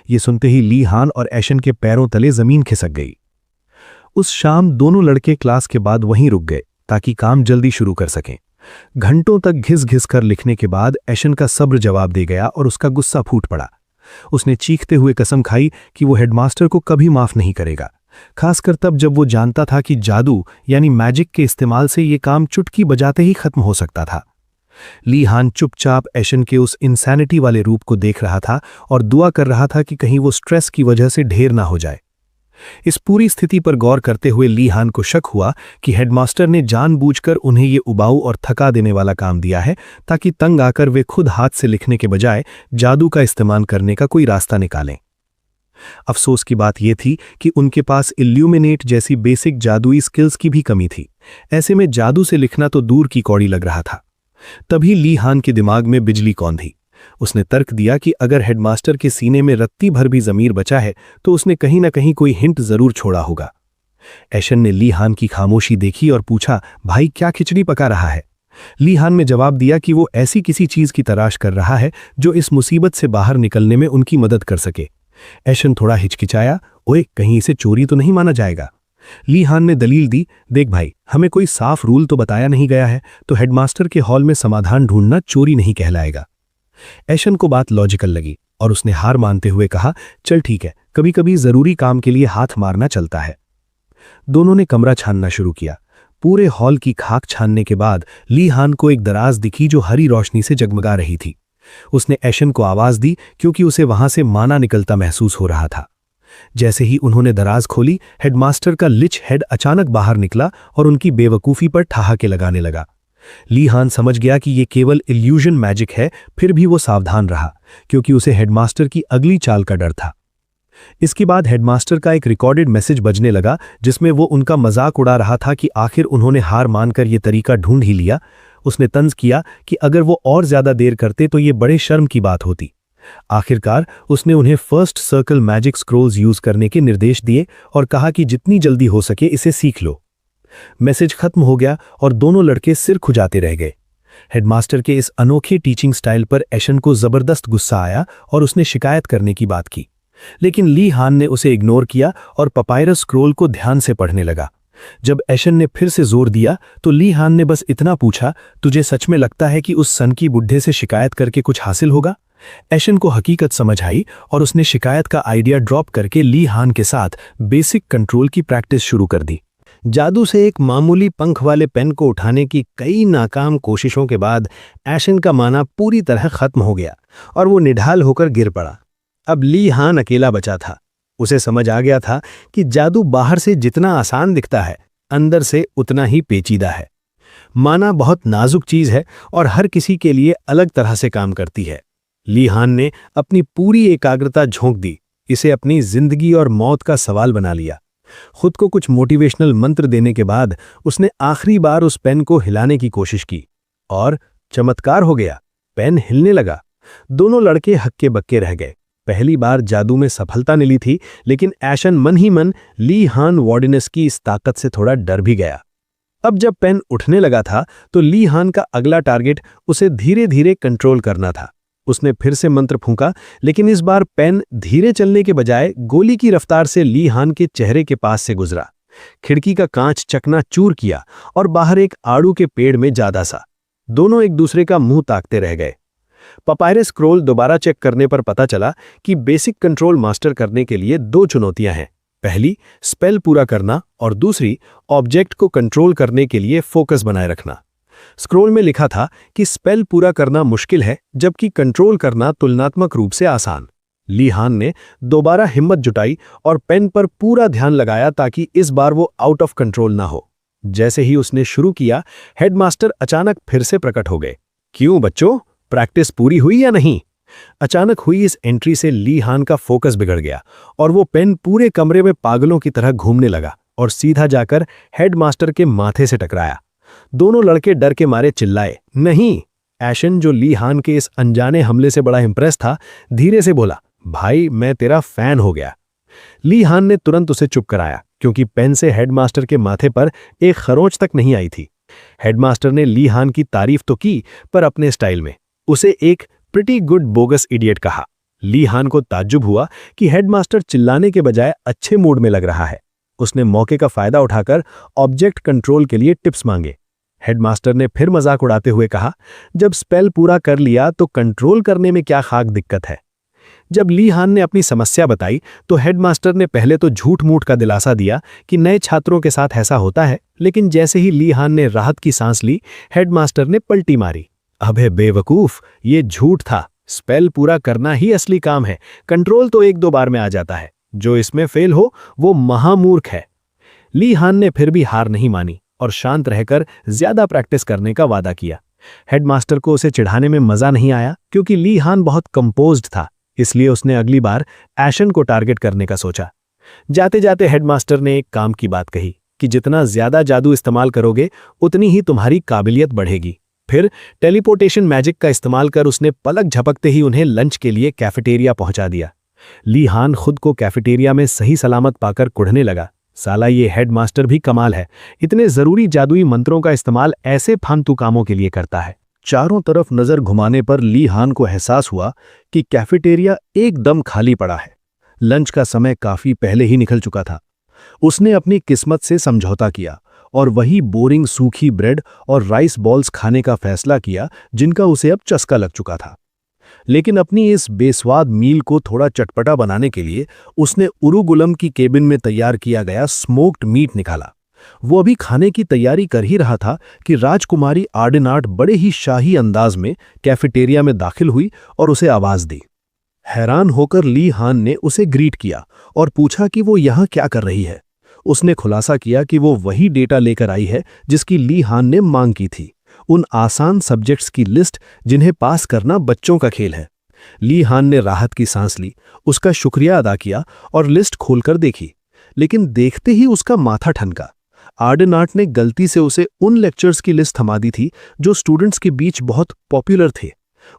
ये सुनते ही ली हान और एशन के पैरों तले जमीन खिसक गई। उस शाम दोनों लड़के क्लास के बाद वहीं रुक गए ताकि काम जल्दी शुरू कर सकें। घंटों तक घिस घिस कर लिखने के बाद एशन का सब्र जवाब दे गया और उसका गुस्सा फूट पड़ा। उसने चीखते हुए कसम खाई कि वो हेडमास्टर को कभी माफ नहीं करेगा, खासकर तब जब वो जानता था कि जादू यानी मैजिक के इस्तेमाल से ये काम चुटकी बजाते ही खत्म हो सकता था। ली हान चुपचाप एशन के उस इंसैनिटी वाले रूप को देख रहा था और दुआ कर रहा था कि कहीं वो स्ट्रेस की वजह से ढेर ना हो जाए। इस पूरी स्थिति पर गौर करते हुए ली हान को शक हुआ कि हेडमास्टर ने जानबूझकर उन्हें ये उबाऊ और थका देने वाला काम दिया है ताकि तंग आकर वे खुद हाथ से लिखने के बजाय जादू का इस्तेमाल करने का कोई रास्ता निकालें। अफसोस की बात यह थी कि उनके पास इल्यूमिनेट जैसी बेसिक जादुई स्किल्स की भी कमी थी। ऐसे में जादू से लिखना तो दूर की कौड़ी लग रहा था। तभी ली हान के दिमाग में बिजली कौंधी। उसने तर्क दिया कि अगर हेडमास्टर के सीने में रत्ती भर भी ज़मीर बचा है तो उसने कहीं ना कहीं कोई हिंट जरूर छोड़ा होगा। एशन ने ली हान की खामोशी देखी और पूछा, भाई क्या खिचड़ी पका रहा है? ली हान ने जवाब दिया कि वो ऐसी किसी चीज की तलाश कर रहा है जो इस मुसीबत से बाहर निकलने में उनकी मदद कर सके। एशन थोड़ा हिचकिचाया, ओए कहीं इसे चोरी तो नहीं माना जाएगा? ली हान ने दलील दी, देख भाई, हमें कोई साफ रूल तो बताया नहीं गया है, तो हेडमास्टर के हॉल में समाधान ढूंढना चोरी नहीं कहलाएगा। एशन को बात लॉजिकल लगी और उसने हार मानते हुए कहा, चल ठीक है, कभी कभी जरूरी काम के लिए हाथ मारना चलता है। दोनों ने कमरा छानना शुरू किया। पूरे हॉल की खाक छानने के बाद ली हान को एक दराज दिखी जो हरी रोशनी से जगमगा रही थी। उसने ऐशन को आवाज दी क्योंकि उसे वहां से माना निकलता महसूस हो रहा था। जैसे ही उन्होंने दराज खोली, हेडमास्टर का लिच हेड अचानक बाहर निकला और उनकी बेवकूफी पर ठहाके लगाने लगा। ली हान समझ गया कि ये केवल इल्यूजन मैजिक है, फिर भी वो सावधान रहा क्योंकि उसे हेडमास्टर की अगली चाल का डर था। इसके बाद हेडमास्टर का एक रिकॉर्डेड मैसेज बजने लगा जिसमें वो उनका मजाक उड़ा रहा था कि आखिर उन्होंने हार मानकर ये तरीका ढूंढ ही लिया। उसने तंज किया कि अगर वो और ज्यादा देर करते तो ये बड़े शर्म की बात होती। आखिरकार उसने उन्हें first circle magic scrolls use करने के निर्देश दिए और कहा कि जितनी जल्दी हो सके इसे सीख लो। मैसेज खत्म हो गया और दोनों लड़के सिर खुजाते रह गए। हेडमास्टर के इस अनोखे टीचिंग स्टाइल पर ऐशन को जबरदस्त गुस्सा आया और उसने शिकायत करने की बात की, लेकिन ली हान ने उसे इग्नोर किया और पपायरस स्क्रोल को ध्यान से पढ़ने लगा। जब ऐशन ने फिर से जोर दिया तो ली हान ने बस इतना पूछा, तुझे सच में लगता है कि उस सन की बुढ़े से शिकायत करके कुछ हासिल होगा? ऐशन को हकीकत समझ आई और उसने शिकायत का आइडिया ड्रॉप करके ली हान के साथ बेसिक कंट्रोल की प्रैक्टिस शुरू कर दी। जादू से एक मामूली पंख वाले पेन को उठाने की कई नाकाम कोशिशों के बाद ऐशन का माना पूरी तरह खत्म हो गया और वो निढाल होकर गिर पड़ा। अब ली हान अकेला बचा था। उसे समझ आ गया था कि जादू बाहर से जितना आसान दिखता है, अंदर से उतना ही पेचीदा है। माना बहुत नाजुक चीज है और हर किसी के लिए अलग तरह से काम करती है। ली हान ने अपनी पूरी एकाग्रता झोंक दी, इसे अपनी जिंदगी और मौत का सवाल बना लिया। खुद को कुछ मोटिवेशनल मंत्र देने के बाद उसने आखिरी बार उस पेन को हिलाने की कोशिश की और चमत्कार हो गया, पेन हिलने लगा। दोनों लड़के हक्के बक्के रह गए। पहली बार जादू में सफलता मिली थी, लेकिन ऐशन मन ही मन ली हान वार्डिनेस की इस ताकत से थोड़ा डर भी गया। अब जब पेन उठने लगा था तो ली हान का अगला टारगेट उसे धीरे धीरे कंट्रोल करना था। उसने फिर से मंत्र फूंका, लेकिन इस बार पेन धीरे चलने के बजाय गोली की रफ्तार से ली हान के चेहरे के पास से गुजरा। खिड़की का कांच चकनाचूर किया और बाहर एक आड़ू के पेड़ में जादा सा। दोनों एक दूसरे का मुंह ताकते रह गए। पपायरस स्क्रोल दोबारा चेक करने पर पता चला कि बेसिक कंट्रोल मास्टर करने के लिए 2 चुनौतियां हैं। पहली, स्पेल पूरा करना और दूसरी, ऑब्जेक्ट को कंट्रोल करने के लिए फोकस बनाए रखना। स्क्रोल में लिखा था कि स्पेल पूरा करना मुश्किल है, जबकि कंट्रोल करना तुलनात्मक रूप से आसान। ली हान ने दोबारा हिम्मत जुटाई और पेन पर पूरा ध्यान लगाया ताकि इस बार वो आउट ऑफ कंट्रोल ना हो। जैसे ही उसने शुरू किया, हेडमास्टर अचानक फिर से प्रकट हो गए। क्यों बच्चों, प्रैक्टिस पूरी हुई या नहीं? अचानक हुई इस एंट्री से ली हान का फोकस बिगड़ गया और वो पेन पूरे कमरे में पागलों की तरह घूमने लगा और सीधा जाकर हेडमास्टर के माथे से टकराया। दोनों लड़के डर के मारे चिल्लाए। नहीं! ऐशन, जो ली हान के इस अनजाने हमले से बड़ा इंप्रेस था, धीरे से बोला, भाई मैं तेरा फैन हो गया। ली हान ने तुरंत उसे चुप कराया क्योंकि पेन से हेडमास्टर के माथे पर एक खरोंच तक नहीं आई थी। हेडमास्टर ने ली हान की तारीफ तो की, पर अपने स्टाइल में। उसे एक प्रिटी गुड बोगस इडियट कहा। ली हान को ताज्जुब हुआ कि हेडमास्टर चिल्लाने के बजाय अच्छे मूड में लग रहा है। उसने मौके का फायदा उठाकर ऑब्जेक्ट कंट्रोल के लिए टिप्स मांगे। हेडमास्टर ने फिर मजाक उड़ाते हुए कहा, जब स्पेल पूरा कर लिया तो कंट्रोल करने में क्या खाक दिक्कत है? जब ली हान ने अपनी समस्या बताई तो हेडमास्टर ने पहले तो झूठ मूठ का दिलासा दिया कि नए छात्रों के साथ ऐसा होता है, लेकिन जैसे ही ली हान ने राहत की सांस ली, हेडमास्टर ने पलटी मारी। अबे बेवकूफ, ये झूठ था। स्पेल पूरा करना ही असली काम है, कंट्रोल तो 1-2 बार में आ जाता है। जो इसमें फेल हो वो महामूर्ख है। ली हान ने फिर भी हार नहीं मानी और शांत रहकर ज्यादा प्रैक्टिस करने का वादा किया। हेडमास्टर को उसे चिढ़ाने में मजा नहीं आया क्योंकि ली हान बहुत कंपोज्ड था, इसलिए उसने अगली बार ऐशन को टारगेट करने का सोचा। जाते जाते हेडमास्टर ने एक काम की बात कही कि जितना ज्यादा जादू इस्तेमाल करोगे उतनी ही तुम्हारी काबिलियत बढ़ेगी। फिर टेलीपोर्टेशन मैजिक का इस्तेमाल कर उसने पलक झपकते ही उन्हें लंच के लिए कैफेटेरिया पहुंचा दिया। ली हान खुद को कैफेटेरिया में सही सलामत पाकर कुढ़ने लगा। साला ये हेडमास्टर भी कमाल है, इतने जरूरी जादुई मंत्रों का इस्तेमाल ऐसे फालतू कामों के लिए करता है। चारों तरफ नजर घुमाने पर ली हान को एहसास हुआ कि कैफेटेरिया एकदम खाली पड़ा है। लंच का समय काफी पहले ही निकल चुका था। उसने अपनी किस्मत से समझौता किया और वही बोरिंग सूखी ब्रेड और राइस बॉल्स खाने का फैसला किया जिनका उसे अब चस्का लग चुका था। लेकिन अपनी इस बेस्वाद मील को थोड़ा चटपटा बनाने के लिए उसने उरुगुलम की केबिन में तैयार किया गया स्मोक्ड मीट निकाला। वो अभी खाने की तैयारी कर ही रहा था कि राजकुमारी आर्डेनार्ड बड़े ही शाही अंदाज में कैफेटेरिया में दाखिल हुई और उसे आवाज दी। हैरान होकर ली हान ने उसे ग्रीट किया और पूछा कि वो यहाँ क्या कर रही है। उसने खुलासा किया कि वो वही डेटा लेकर आई है जिसकी ली हान ने मांग की थी, उन आसान सब्जेक्ट्स की लिस्ट जिन्हें पास करना बच्चों का खेल है। ली हान ने राहत की सांस ली, उसका शुक्रिया अदा किया और लिस्ट खोलकर देखी, लेकिन देखते ही उसका माथा ठनका। आर्डेनार्ड ने गलती से उसे उन लेक्चर्स की लिस्ट थमा दी थी जो स्टूडेंट्स के बीच बहुत पॉपुलर थे।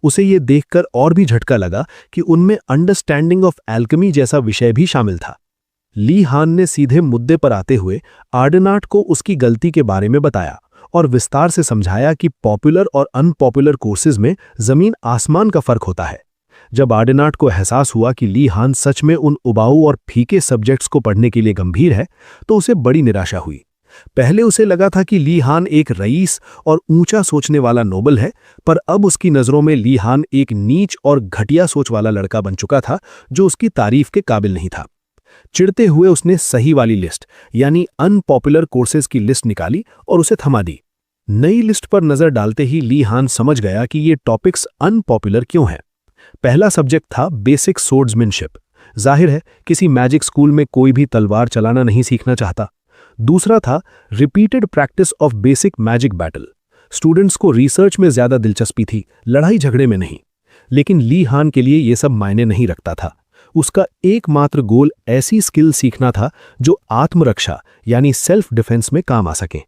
उसे ये देखकर और भी झटका लगा कि उनमें अंडरस्टैंडिंग ऑफ एल्केमी जैसा विषय भी शामिल था। ली हान ने सीधे मुद्दे पर आते हुए आर्डेनार्ड को उसकी गलती के बारे में बताया और विस्तार से समझाया कि पॉपुलर और अनपॉपुलर कोर्सेज में जमीन आसमान का फर्क होता है। जब आर्डेनार्ड को एहसास हुआ कि ली हान सच में उन उबाऊ और फीके सब्जेक्ट्स को पढ़ने के लिए गंभीर है, तो उसे बड़ी निराशा हुई। पहले उसे लगा था कि ली हान एक रईस और ऊंचा सोचने वाला नोबल है, पर अब उसकी नज़रों में ली हान एक नीच और घटिया सोच वाला लड़का बन चुका था जो उसकी तारीफ के काबिल नहीं था। चिढ़ते हुए उसने सही वाली लिस्ट यानी अनपॉपुलर कोर्सेज की लिस्ट निकाली और उसे थमा दी। नई लिस्ट पर नजर डालते ही ली हान समझ गया कि ये टॉपिक्स अनपॉपुलर क्यों हैं। पहला सब्जेक्ट था बेसिक सोर्ड्समैनशिप। जाहिर है किसी मैजिक स्कूल में कोई भी तलवार चलाना नहीं सीखना चाहता। दूसरा था repeated practice of basic magic battle. Students को रिसर्च में ज्यादा दिलचस्पी थी, लड़ाई झगड़े में नहीं। लेकिन ली हान के लिए यह सब मायने नहीं रखता था। उसका एकमात्र गोल ऐसी स्किल सीखना था जो आत्मरक्षा यानी सेल्फ डिफेंस में काम आ सके।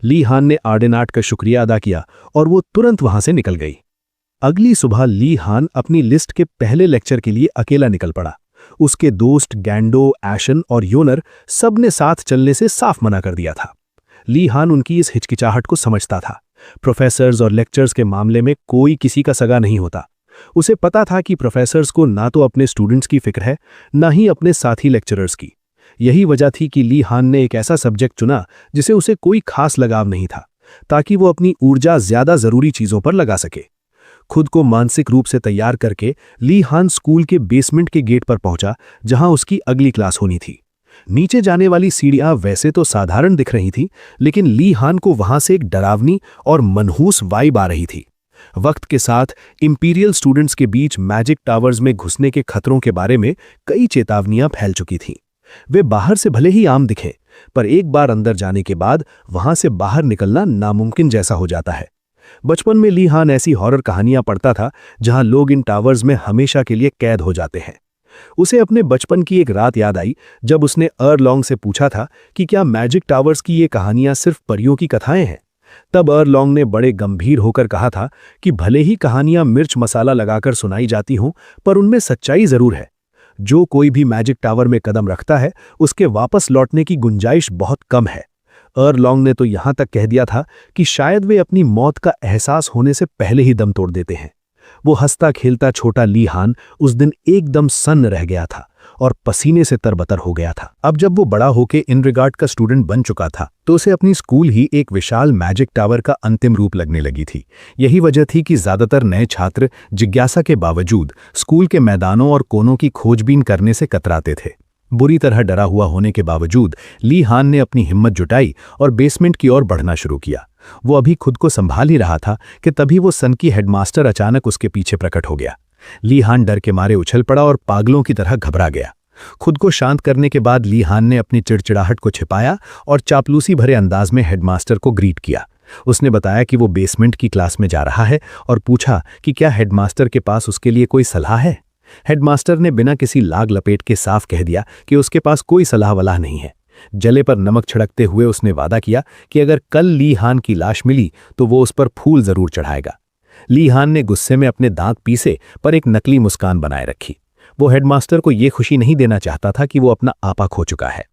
ली हान ने आर्डेनार्ड का शुक्रिया अदा किया और वो तुरंत वहां से निकल गई। अगली सुबह ली हान अपनी लिस्ट के पहले लेक्चर के लिए अकेला निकल पड़ा। उसके दोस्त गैंडो, एशन और योनर सब ने साथ चलने से साफ मना कर दिया था। ली हान उनकी इस हिचकिचाहट को समझता था। प्रोफेसर्स और लेक्चर्स के मामले में कोई किसी का सगा नहीं होता। उसे पता था कि प्रोफेसर्स को ना तो अपने स्टूडेंट्स की फिक्र है, ना ही अपने साथी लेक्चरर्स की। यही वजह थी कि ली हान ने एक ऐसा सब्जेक्ट चुना जिसे उसे कोई खास लगाव नहीं था, ताकि वो अपनी ऊर्जा ज्यादा जरूरी चीजों पर लगा सके। खुद को मानसिक रूप से तैयार करके ली हान स्कूल के बेसमेंट के गेट पर पहुंचा, जहां उसकी अगली क्लास होनी थी। नीचे जाने वाली सीढ़ियां वैसे तो साधारण दिख रही थी, लेकिन ली हान को वहां से एक डरावनी और मनहूस वाइब आ रही थी। वक्त के साथ इंपीरियल स्टूडेंट्स के बीच मैजिक टावर्स में घुसने के खतरों के बारे में कई चेतावनियां फैल चुकी थीं। वे बाहर से भले ही आम दिखे, पर एक बार अंदर जाने के बाद वहां से बाहर निकलना नामुमकिन जैसा हो जाता है। बचपन में ली हान ऐसी हॉरर कहानियां पढ़ता था जहां लोग इन टावर्स में हमेशा के लिए कैद हो जाते हैं। उसे अपने बचपन की एक रात याद आई जब उसने अर्लॉन्ग से पूछा था कि क्या मैजिक टावर्स की ये कहानियां सिर्फ परियों की कथाएं हैं। तब अर्लॉन्ग ने बड़े गंभीर होकर कहा था कि भले ही कहानियां मिर्च मसाला लगाकर सुनाई जाती हों, पर उनमें सच्चाई जरूर है। जो कोई भी मैजिक टावर में कदम रखता है उसके वापस लौटने की गुंजाइश बहुत कम है। अर्लॉन्ग ने तो यहां तक कह दिया था कि शायद वे अपनी मौत का एहसास होने से पहले ही दम तोड़ देते हैं। वो हंसता खेलता छोटा ली हान उस दिन एकदम सन्न रह गया था और पसीने से तरबतर हो गया था। अब जब वो बड़ा होकर इन रिगार्ड का स्टूडेंट बन चुका था, तो उसे अपनी स्कूल ही एक विशाल मैजिक टावर का अंतिम रूप लगने लगी थी। यही वजह थी कि ज्यादातर नए छात्र जिज्ञासा के बावजूद स्कूल के मैदानों और कोनों की खोजबीन करने से कतराते थे। बुरी तरह डरा हुआ होने के बावजूद ली हान ने अपनी हिम्मत जुटाई और बेसमेंट की ओर बढ़ना शुरू किया। वो अभी खुद को संभाल ही रहा था कि तभी वो सन की हेडमास्टर अचानक उसके पीछे प्रकट हो गया। ली हान डर के मारे उछल पड़ा और पागलों की तरह घबरा गया। खुद को शांत करने के बाद ली हान ने अपनी चिड़चिड़ाहट को छिपाया और चापलूसी भरे अंदाज में हेडमास्टर को ग्रीट किया। उसने बताया कि वो बेसमेंट की क्लास में जा रहा है और पूछा कि क्या हेडमास्टर के पास उसके लिए कोई सलाह है। हेडमास्टर ने बिना किसी लाग लपेट के साफ कह दिया कि उसके पास कोई सलाह वलाह नहीं है। जले पर नमक छिड़कते हुए उसने वादा किया कि अगर कल ली हान की लाश मिली तो वो उस पर फूल जरूर चढ़ाएगा। ली हान ने गुस्से में अपने दांत पीसे पर एक नकली मुस्कान बनाए रखी। वो हेडमास्टर को ये खुशी नहीं देना चाहता था कि वो अपना आपा खो चुका है।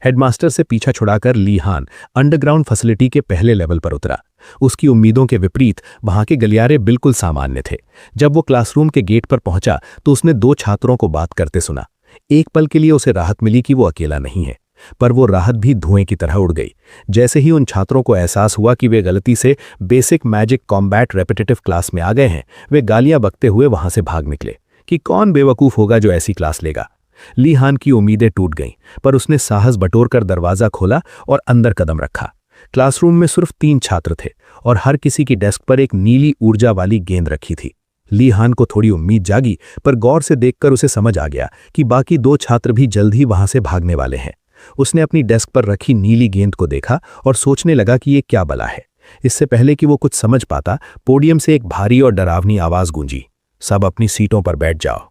हेडमास्टर से पीछा छुड़ाकर ली हान अंडरग्राउंड फैसिलिटी के पहले लेवल पर उतरा। उसकी उम्मीदों के विपरीत वहां के गलियारे बिल्कुल सामान्य थे। जब वो क्लासरूम के गेट पर पहुंचा तो उसने दो छात्रों को बात करते सुना। एक पल के लिए उसे राहत मिली कि वो अकेला नहीं है, पर वो राहत भी धुएं की तरह उड़ गई। जैसे ही उन छात्रों को एहसास हुआ कि वे गलती से basic magic combat repetitive class में आ गए हैं, वे गालियां बकते हुए वहां से भाग निकले कि कौन बेवकूफ होगा जो ऐसी क्लास लेगा। ली हान की उम्मीदें टूट गईं, पर उसने साहस बटोरकर दरवाजा खोला और अंदर कदम रखा। क्लासरूम में सिर्फ 3 छात्र थे और हर किसी की डेस्क पर एक नीली ऊर्जा वाली गेंद रखी थी। ली हान को थोड़ी उम्मीद जागी, पर गौर से देखकर उसे समझ आ गया कि बाकी 2 छात्र भी जल्द ही वहां से भागने वाले हैं। उसने अपनी डेस्क पर रखी नीली गेंद को देखा और सोचने लगा कि ये क्या बला है। इससे पहले कि वो कुछ समझ पाता, पोडियम से एक भारी और डरावनी आवाज गूंजी, सब अपनी सीटों पर बैठ जाओ।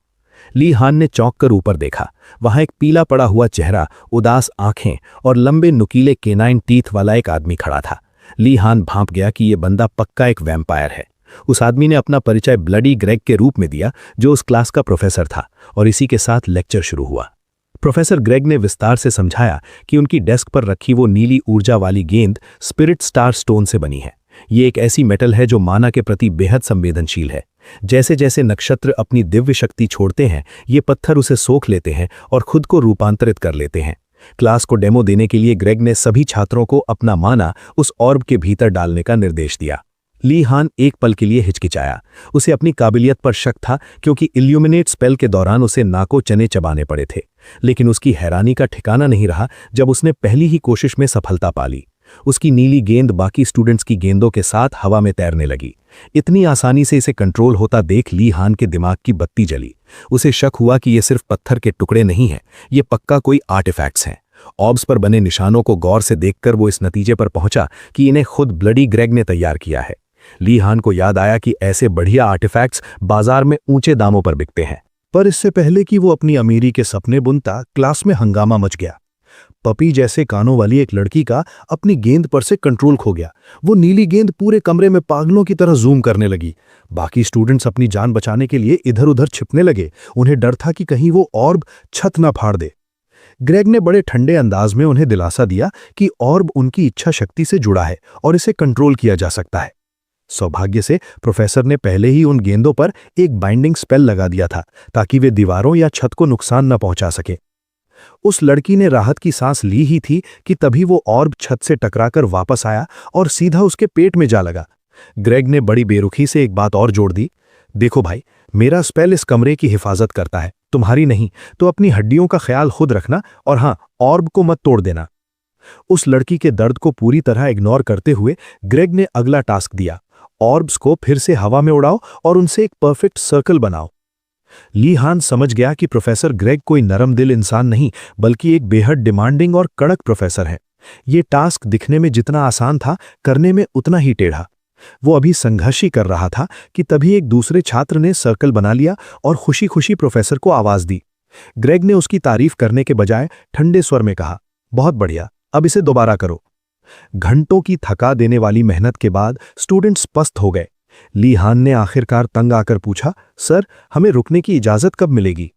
ली हान ने चौंक कर ऊपर देखा। वहां एक पीला पड़ा हुआ चेहरा, उदास आंखें और लंबे नुकीले केनाइन टीथ वाला एक आदमी खड़ा था। ली हान भांप गया कि यह बंदा पक्का एक वैम्पायर है। उस आदमी ने अपना परिचय ब्लडी ग्रेग के रूप में दिया, जो उस क्लास का प्रोफेसर था, और इसी के साथ लेक्चर शुरू हुआ। प्रोफेसर ग्रेग ने विस्तार से समझाया कि उनकी डेस्क पर रखी वो नीली ऊर्जा वाली गेंद स्पिरिट स्टार स्टोन से बनी है। ये एक ऐसी मेटल है जो माना के प्रति बेहद संवेदनशील है। जैसे जैसे नक्षत्र अपनी दिव्य शक्ति छोड़ते हैं, ये पत्थर उसे सोख लेते हैं और खुद को रूपांतरित कर लेते हैं। क्लास को डेमो देने के लिए ग्रेग ने सभी छात्रों को अपना माना उस ऑर्ब के भीतर डालने का निर्देश दिया। ली हान एक पल के लिए हिचकिचाया। उसे अपनी काबिलियत पर शक था, क्योंकि इल्यूमिनेट स्पेल के दौरान उसे नाको चने चबाने पड़े थे। लेकिन उसकी हैरानी का ठिकाना नहीं रहा जब उसने पहली ही कोशिश में सफलता पा ली। उसकी नीली गेंद बाकी स्टूडेंट्स की गेंदों के साथ हवा में तैरने लगी। इतनी आसानी से इसे कंट्रोल होता देख ली हान के दिमाग की बत्ती जली। उसे शक हुआ कि ये सिर्फ पत्थर के टुकड़े नहीं हैं, ये पक्का कोई आर्टिफैक्ट्स हैं। ऑब्स पर बने निशानों को गौर से देखकर वो इस नतीजे पर पहुंचा कि इन्हें खुद ब्लडी ग्रेग ने तैयार किया है। ली हान को याद आया कि ऐसे बढ़िया आर्टिफैक्ट्स बाजार में ऊंचे दामों पर बिकते हैं। पर इससे पहले कि वो अपनी अमीरी के सपने बुनता, क्लास में हंगामा मच गया। पपी जैसे कानों वाली एक लड़की का अपनी गेंद पर से कंट्रोल खो गया। वो नीली गेंद पूरे कमरे में पागलों की तरह जूम करने लगी। बाकी स्टूडेंट्स अपनी जान बचाने के लिए इधर उधर छिपने लगे। उन्हें डर था कि कहीं वो ऑर्ब छत ना फाड़ दे। ग्रेग ने बड़े ठंडे अंदाज में उन्हें दिलासा दिया कि ऑर्ब उनकी इच्छा शक्ति से जुड़ा है और इसे कंट्रोल किया जा सकता है। सौभाग्य से प्रोफेसर ने पहले ही उन गेंदों पर एक बाइंडिंग स्पेल लगा दिया था, ताकि वे दीवारों या छत को नुकसान न पहुंचा सके। उस लड़की ने राहत की सांस ली ही थी कि तभी वो ऑर्ब छत से टकराकर वापस आया और सीधा उसके पेट में जा लगा। ग्रेग ने बड़ी बेरुखी से एक बात और जोड़ दी, देखो भाई, मेरा स्पेल इस कमरे की हिफाजत करता है, तुम्हारी नहीं। तो अपनी हड्डियों का ख्याल खुद रखना, और हां, ऑर्ब को मत तोड़ देना। उस लड़की के दर्द को पूरी तरह इग्नोर करते हुए ग्रेग ने अगला टास्क दिया, ऑर्ब्स को फिर से हवा में उड़ाओ और उनसे एक परफेक्ट सर्कल बनाओ। ली हान समझ गया कि प्रोफेसर ग्रेग कोई नरम दिल इंसान नहीं, बल्कि एक बेहद डिमांडिंग और कड़क प्रोफेसर है। ये टास्क दिखने में जितना आसान था, करने में उतना ही टेढ़ा। वो अभी संघर्ष ही कर रहा था कि तभी एक दूसरे छात्र ने सर्कल बना लिया और खुशी खुशी प्रोफेसर को आवाज दी। ग्रेग ने उसकी तारीफ करने के बजाय ठंडे स्वर में कहा, बहुत बढ़िया, अब इसे दोबारा करो। घंटों की थका देने वाली मेहनत के बाद स्टूडेंट्स पस्त हो गए। ली हान ने आखिरकार तंग आकर पूछा, सर, हमें रुकने की इजाजत कब मिलेगी?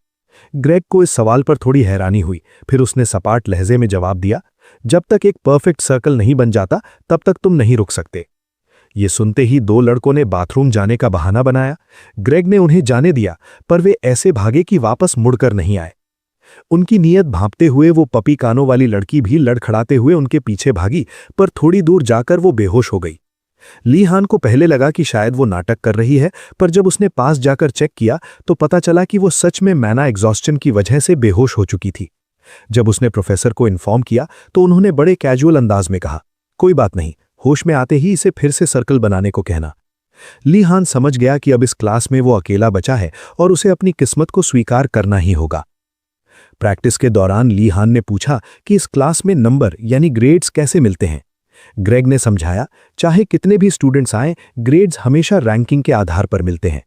ग्रेग को इस सवाल पर थोड़ी हैरानी हुई। फिर उसने सपाट लहजे में जवाब दिया, जब तक एक परफेक्ट सर्कल नहीं बन जाता, तब तक तुम नहीं रुक सकते। ये सुनते ही 2 लड़कों ने बाथरूम जाने का बहाना बनाया। ग्रेग ने उन्हें जाने दिया, पर वे ऐसे भागे कि वापस मुड़कर नहीं आए। उनकी नीयत भांपते हुए वो पपी कानों वाली लड़की भी लड़खड़ाते हुए उनके पीछे भागी, पर थोड़ी दूर जाकर वो बेहोश हो गई। ली हान को पहले लगा कि शायद वो नाटक कर रही है, पर जब उसने पास जाकर चेक किया तो पता चला कि वो सच में मैना एग्जॉस्शन की वजह से बेहोश हो चुकी थी। जब उसने प्रोफेसर को इन्फॉर्म किया तो उन्होंने बड़े कैजुअल अंदाज में कहा, कोई बात नहीं, होश में आते ही इसे फिर से सर्कल बनाने को कहना। ली हान समझ गया कि अब इस क्लास में वो अकेला बचा है और उसे अपनी किस्मत को स्वीकार करना ही होगा। प्रैक्टिस के दौरान ली हान ने पूछा कि इस क्लास में नंबर यानी ग्रेड्स कैसे मिलते हैं। ग्रेग ने समझाया, चाहे कितने भी स्टूडेंट्स आएं, ग्रेड्स हमेशा रैंकिंग के आधार पर मिलते हैं।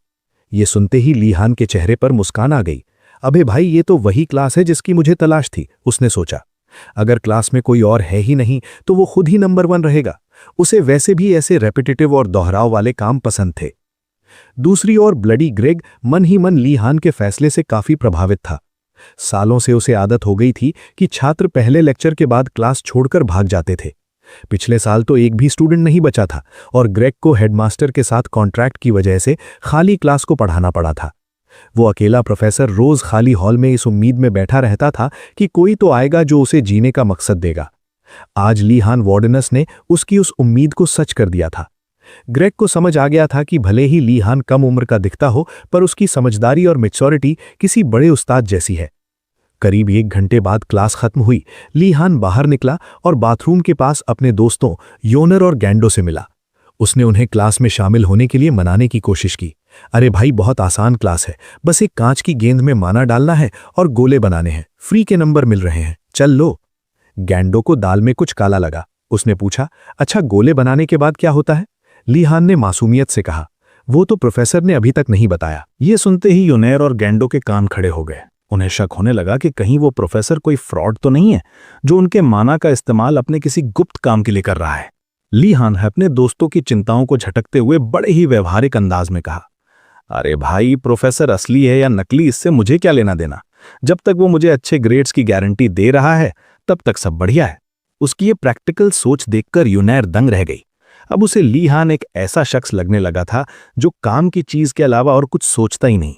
ये सुनते ही ली हान के चेहरे पर मुस्कान आ गई। अबे भाई, ये तो वही क्लास है जिसकी मुझे तलाश थी, उसने सोचा। अगर क्लास में कोई और है ही नहीं तो वो खुद ही नंबर 1 रहेगा। उसे वैसे भी ऐसे रेपिटेटिव और दोहराव वाले काम पसंद थे। दूसरी ओर ब्लडी ग्रेग मन ही मन ली हान के फैसले से काफी प्रभावित था। सालों से उसे आदत हो गई थी कि छात्र पहले लेक्चर के बाद क्लास छोड़कर भाग जाते थे। पिछले साल तो एक भी स्टूडेंट नहीं बचा था और ग्रेग को हेडमास्टर के साथ कॉन्ट्रैक्ट की वजह से खाली क्लास को पढ़ाना पड़ा था। वो अकेला प्रोफेसर रोज खाली हॉल में इस उम्मीद में बैठा रहता था कि कोई तो आएगा जो उसे जीने का मकसद देगा। आज ली हान वार्डनस ने उसकी उस उम्मीद को सच कर दिया था। ग्रेग को समझ आ गया था कि भले ही ली हान कम उम्र का दिखता हो, पर उसकी समझदारी और मैच्योरिटी किसी बड़े उस्ताद जैसी है। करीब 1 घंटे बाद क्लास खत्म हुई। ली हान बाहर निकला और बाथरूम के पास अपने दोस्तों योनर और गैंडो से मिला। उसने उन्हें क्लास में शामिल होने के लिए मनाने की कोशिश की। अरे भाई, बहुत आसान क्लास है, बस एक कांच की गेंद में माना डालना है और गोले बनाने हैं, फ्री के नंबर मिल रहे हैं, चल लो। गैंडो को दाल में कुछ काला लगा। उसने पूछा, अच्छा गोले बनाने के बाद क्या होता है? ली हान ने मासूमियत से कहा, वो तो प्रोफेसर ने अभी तक नहीं बताया। ये सुनते ही योनेर और गैंडो के कान खड़े हो गए। उन्हें शक होने लगा कि कहीं वो प्रोफेसर कोई फ्रॉड तो नहीं है जो उनके माना का इस्तेमाल अपने किसी गुप्त काम के लिए कर रहा है। ली हान अपने दोस्तों की चिंताओं को झटकते हुए बड़े ही व्यवहारिक अंदाज में कहा, अरे भाई, प्रोफेसर असली है या नकली इससे मुझे क्या लेना देना। जब तक वो मुझे अच्छे ग्रेड्स की गारंटी दे रहा है तब तक सब बढ़िया है। उसकी ये प्रैक्टिकल सोच देखकर योनेर दंग रह गई। अब उसे ली हान एक ऐसा शख्स लगने लगा था जो काम की चीज के अलावा और कुछ सोचता ही नहीं।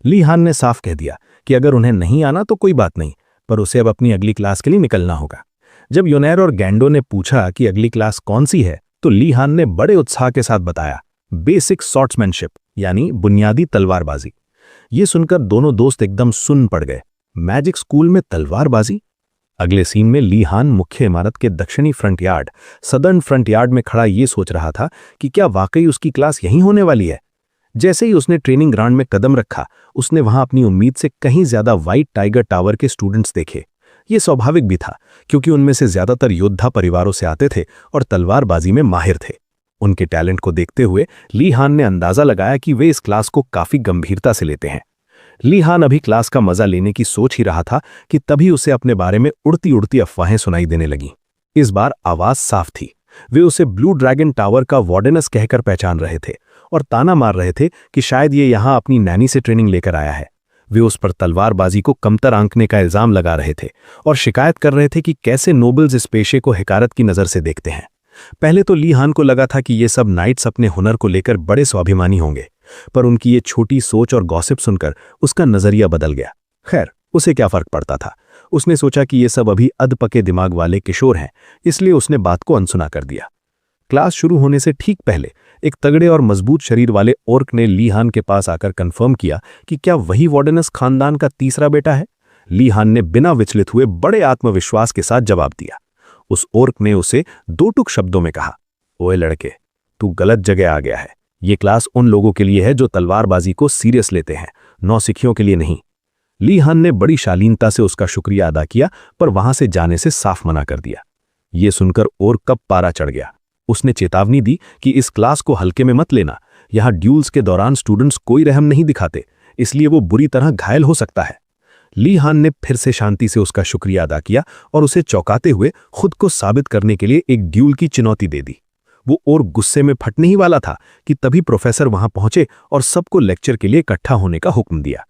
ली हान ने साफ कह दिया कि अगर उन्हें नहीं आना तो कोई बात नहीं, पर उसे अब अपनी अगली क्लास के लिए निकलना होगा। जब योनेर और गैंडो ने पूछा कि अगली क्लास कौन सी है तो ली हान ने बड़े उत्साह के साथ बताया, बेसिक स्वॉर्ड्समैनशिप यानी बुनियादी तलवारबाजी। ये सुनकर दोनों दोस्त एकदम सुन्न पड़ गए। मैजिक स्कूल में तलवारबाजी? अगले सीन में ली हान मुख्य इमारत के दक्षिणी front yard, southern front yard में खड़ा ये सोच रहा था कि क्या वाकई उसकी क्लास यहीं होने वाली है। जैसे ही उसने ट्रेनिंग ग्राउंड में कदम रखा, उसने वहां अपनी उम्मीद से कहीं ज्यादा व्हाइट टाइगर टावर के स्टूडेंट्स देखे। ये स्वाभाविक भी था क्योंकि उनमें से ज्यादातर योद्धा परिवारों से आते थे और तलवारबाजी में माहिर थे। उनके टैलेंट को देखते हुए ली हान ने अंदाजा लगाया कि वे इस क्लास को काफी गंभीरता से लेते हैं। ली हान अभी क्लास का मजा लेने की सोच ही रहा था कि तभी उसे अपने बारे में उड़ती उड़ती अफवाहें सुनाई देने लगीं। इस बार आवाज साफ थी। वे उसे ब्लू ड्रैगन टावर का वार्डनस कहकर पहचान रहे थे और ताना मार रहे थे कि शायद ये यहां अपनी नैनी से ट्रेनिंग लेकर आया है। वे उस पर तलवारबाजी को कमतर आंकने का इल्जाम लगा रहे थे और शिकायत कर रहे थे कि कैसे नोबल्स इस पेशे को हिकारत की नजर से देखते हैं। पहले तो ली हान को लगा था कि ये सब नाइट्स अपने हुनर को लेकर बड़े स्वाभिमानी होंगे, पर उनकी ये छोटी सोच और गॉसिप सुनकर उसका नजरिया बदल गया। खैर, उसे क्या फर्क पड़ता था। उसने सोचा कि ये सब अभी अधपके दिमाग वाले किशोर हैं, इसलिए उसने बात को अनसुना कर दिया। क्लास शुरू होने से ठीक पहले एक तगड़े और मजबूत शरीर वाले ओर्क ने ली हान के पास आकर कंफर्म किया कि क्या वही वार्डनस खानदान का तीसरा बेटा है। ली हान ने बिना विचलित हुए बड़े आत्मविश्वास के साथ जवाब दिया। उस ओर्क ने उसे 2 टुक शब्दों में कहा, ओए लड़के, तू गलत जगह आ गया है। ये क्लास उन लोगों के लिए है जो तलवारबाजी को सीरियस लेते हैं, नौसिखियों के लिए नहीं। ली हान ने बड़ी शालीनता से उसका शुक्रिया अदा किया, पर वहां से जाने से साफ मना कर दिया। ये सुनकर ओर्क का पारा चढ़ गया। उसने चेतावनी दी कि इस क्लास को हल्के में मत लेना। यहां ड्यूल्स के दौरान स्टूडेंट्स कोई रहम नहीं दिखाते, इसलिए वो बुरी तरह घायल हो सकता है। ली हान ने फिर से शांति से उसका शुक्रिया अदा किया और उसे चौंकाते हुए खुद को साबित करने के लिए एक ड्यूल की चुनौती दे दी। वो और गुस्से में फटने ही वाला था कि तभी प्रोफेसर वहां पहुंचे और सबको लेक्चर के लिए इकट्ठा होने का हुक्म दिया।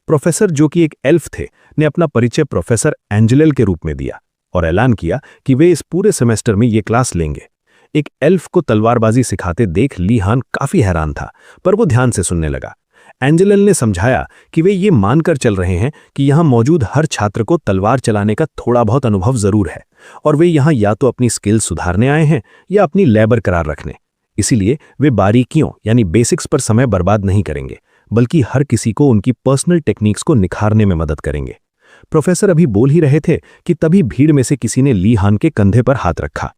प्रोफेसर, जो कि एक एल्फ थे, ने अपना परिचय प्रोफेसर एंजेलेल के रूप में दिया और ऐलान किया कि वे इस पूरे सेमेस्टर में ये क्लास लेंगे। एक एल्फ को तलवारबाजी सिखाते देख ली हान काफी हैरान था, पर वो ध्यान से सुनने लगा। एंजेलेल ने समझाया कि वे ये मानकर चल रहे हैं कि यहां मौजूद हर छात्र को तलवार चलाने का थोड़ा बहुत अनुभव जरूर है और वे यहां या तो अपनी स्किल सुधारने आए हैं या अपनी लय बरकरार रखने। इसीलिए वे बारीकियों यानी बेसिक्स पर समय बर्बाद नहीं करेंगे, बल्कि हर किसी को उनकी पर्सनल टेक्निक्स को निखारने में मदद करेंगे। प्रोफेसर अभी बोल ही रहे थे कि तभी भीड़ में से किसी ने ली हान के कंधे पर हाथ रखा।